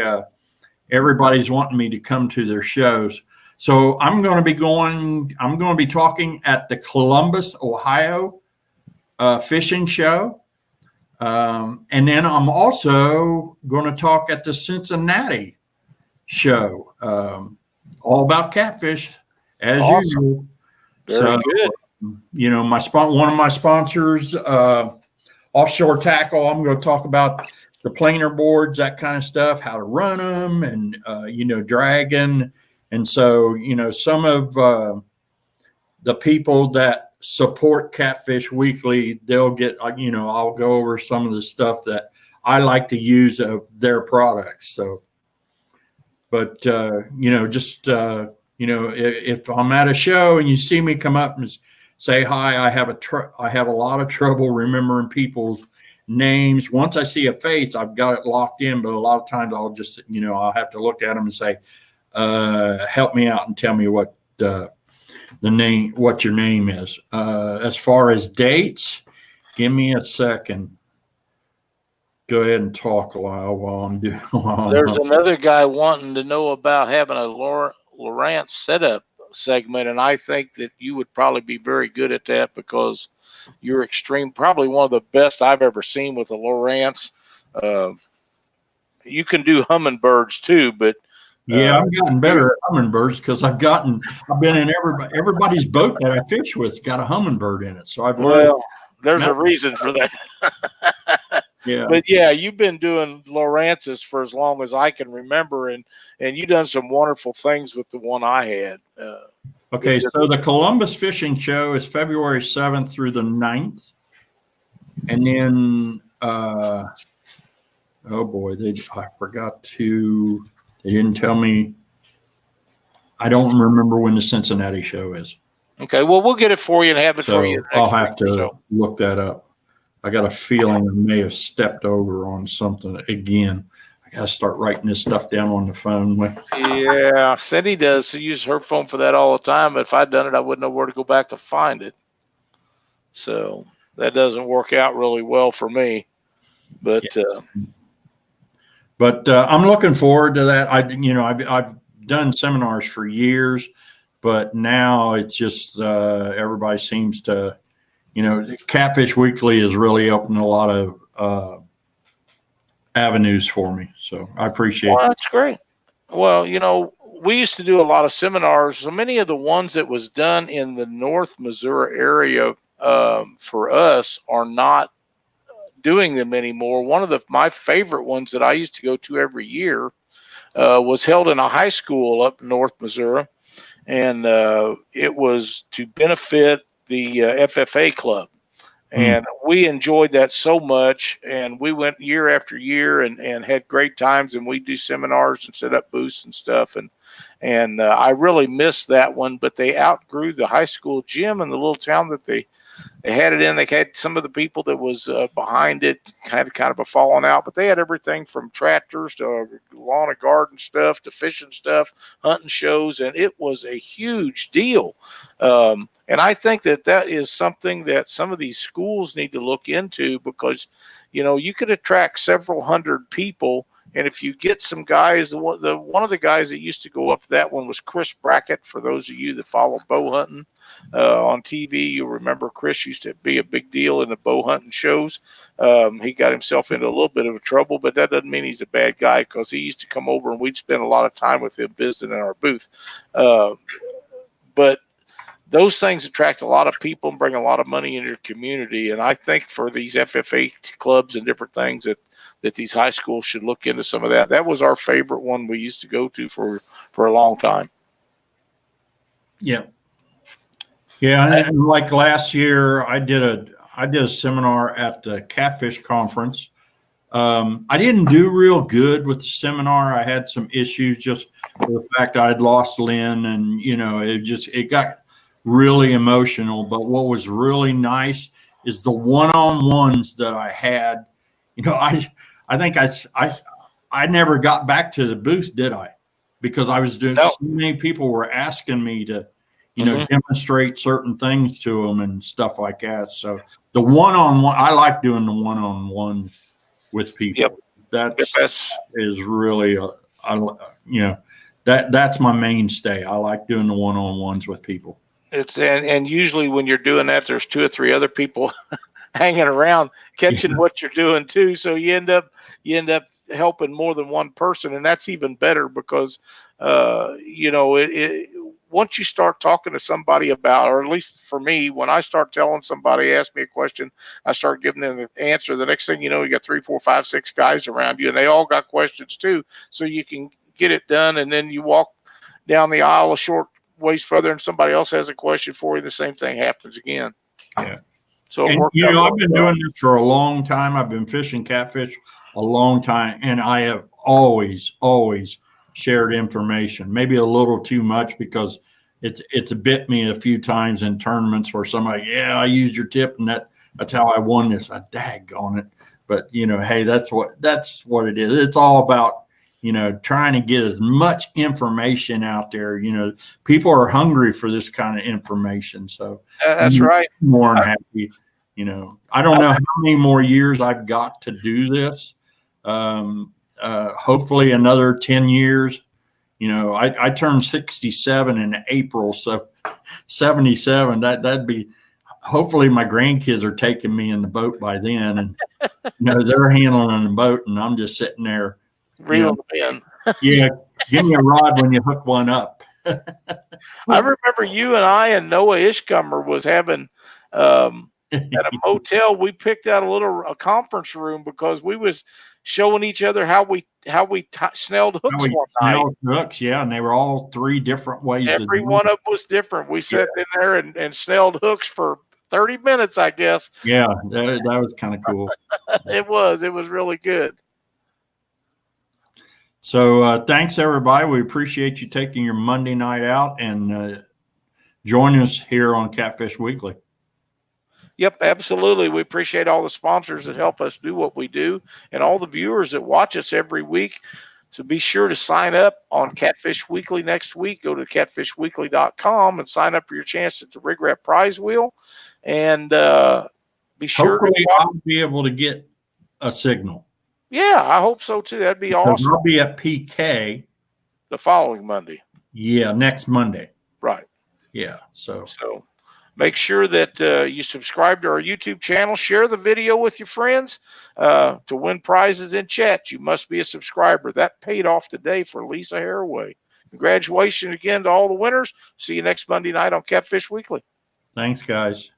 everybody's wanting me to come to their shows. So I'm going to be talking at the Columbus, Ohio fishing show. And then I'm also going to talk at the Cincinnati show, all about catfish as usual. Very good. One of my sponsors, Offshore Tackle, I'm going to talk about the planer boards, that kind of stuff, how to run them and, dragging. And so, some of the people that support Catfish Weekly, they'll get, I'll go over some of the stuff that I like to use of their products. So, but, if I'm at a show and you see me come up and say hi, I have a lot of trouble remembering people's names. Once I see a face, I've got it locked in, but a lot of times I'll just, I'll have to look at them and say, help me out and tell me what what your name is. As far as dates, give me a second. Go ahead and talk a while I'm doing. There's another guy wanting to know about having a Lowrance setup segment, and I think that you would probably be very good at that because you're probably one of the best I've ever seen with a Lowrance. You can do hummingbirds too, but yeah, I've gotten better at hummingbirds because I've been in everybody's boat that I fish with got a hummingbird in it. So I've learned. Well, there's a reason for that. Yeah. But yeah, you've been doing Lowrances for as long as I can remember, and you've done some wonderful things with the one I had. Okay, so the Columbus Fishing Show is February 7th through the 9th. And then, oh boy, they didn't tell me. I don't remember when the Cincinnati show is. Okay, well, we'll get it for you and have it for you. I'll have to look that up. I got a feeling I may have stepped over on something again. I got to start writing this stuff down on the phone. Yeah, Cindy does. She uses her phone for that all the time. But if I'd done it, I wouldn't know where to go back to find it. So, that doesn't work out really well for me. But I'm looking forward to that. I've done seminars for years, but now it's just everybody seems to, Catfish Weekly has really opened a lot of avenues for me. So I appreciate it. That's great. Well, we used to do a lot of seminars. So many of the ones that was done in the North Missouri area for us are not doing them anymore. One of my favorite ones that I used to go to every year was held in a high school up in North Missouri, and it was to benefit the FFA club. And we enjoyed that so much, and we went year after year and had great times, and we do seminars and set up booths and stuff. And I really missed that one, but they outgrew the high school gym in the little town that they had it in. They had some of the people that was behind it kind of a falling out, but they had everything from tractors to lawn and garden stuff to fishing stuff, hunting shows, and it was a huge deal. And I think that is something that some of these schools need to look into, because, you could attract several hundred people. And if you get some guys, one of the guys that used to go up to that one was Chris Brackett. For those of you that follow bow hunting on TV, you'll remember Chris used to be a big deal in the bow hunting shows. He got himself into a little bit of trouble, but that doesn't mean he's a bad guy, because he used to come over and we'd spend a lot of time with him visiting our booth. But those things attract a lot of people and bring a lot of money into your community. And I think for these FFA clubs and different things that these high schools should look into some of that. That was our favorite one we used to go to for a long time. Yeah. Yeah. And like last year, I did a seminar at the Catfish Conference. I didn't do real good with the seminar. I had some issues just with the fact I had lost Lynn, and, it got really emotional. But what was really nice is the one-on-ones that I had. I think I never got back to the booth, did I? Because I was doing, so many people were asking me to, demonstrate certain things to them and stuff like that. So the one-on-one, I like doing the one-on-one with people. Yep. That's is really, that's my mainstay. I like doing the one-on-ones with people. And usually when you're doing that, there's 2 or 3 other people hanging around catching what you're doing too. So you end up helping more than one person, and that's even better, because once you start talking to somebody about, or at least for me, when I start telling somebody, ask me a question, I start giving them the answer. The next thing you know, you got 3, 4, 5, 6 guys around you, and they all got questions too. So you can get it done, and then you walk down the aisle a short ways further, and somebody else has a question for you. The same thing happens again. Yeah. So I've been doing this for a long time. I've been fishing catfish a long time, and I have always shared information. Maybe a little too much, because it's bit me a few times in tournaments where somebody, I used your tip, and that's how I won this. I daggone it. But hey, that's what it is. It's all about trying to get as much information out there. People are hungry for this kind of information. So that's right. More than happy. I don't know how many more years I've got to do this. Hopefully another 10 years. I turned 67 in April, so 77. That'd be. Hopefully my grandkids are taking me in the boat by then, and they're handling the boat, and I'm just sitting there. Real in. Yeah, give me a rod when you hook one up. I remember you and I and Noah Ishcomer was having at a motel. We picked out a conference room because we was showing each other how we snelled hooks one night. Hooks, yeah, and they were all 3 different ways. Every one of them was different. We sat in there and snelled hooks for 30 minutes, I guess. Yeah, that was kind of cool. It was really good. So thanks, everybody. We appreciate you taking your Monday night out and joining us here on Catfish Weekly. Yep, absolutely. We appreciate all the sponsors that help us do what we do, and all the viewers that watch us every week. So be sure to sign up on Catfish Weekly next week. Go to catfishweekly.com and sign up for your chance at the Rig Wrap prize wheel. And Be sure. Hopefully, I'll be able to get a signal. Yeah, I hope so too. That'd be awesome. I'll be at PK the following Monday. Yeah, next Monday. Right. Yeah. So make sure that you subscribe to our YouTube channel. Share the video with your friends. To win prizes in chat, you must be a subscriber. That paid off today for Lisa Haraway. Congratulations again to all the winners. See you next Monday night on Catfish Weekly. Thanks, guys.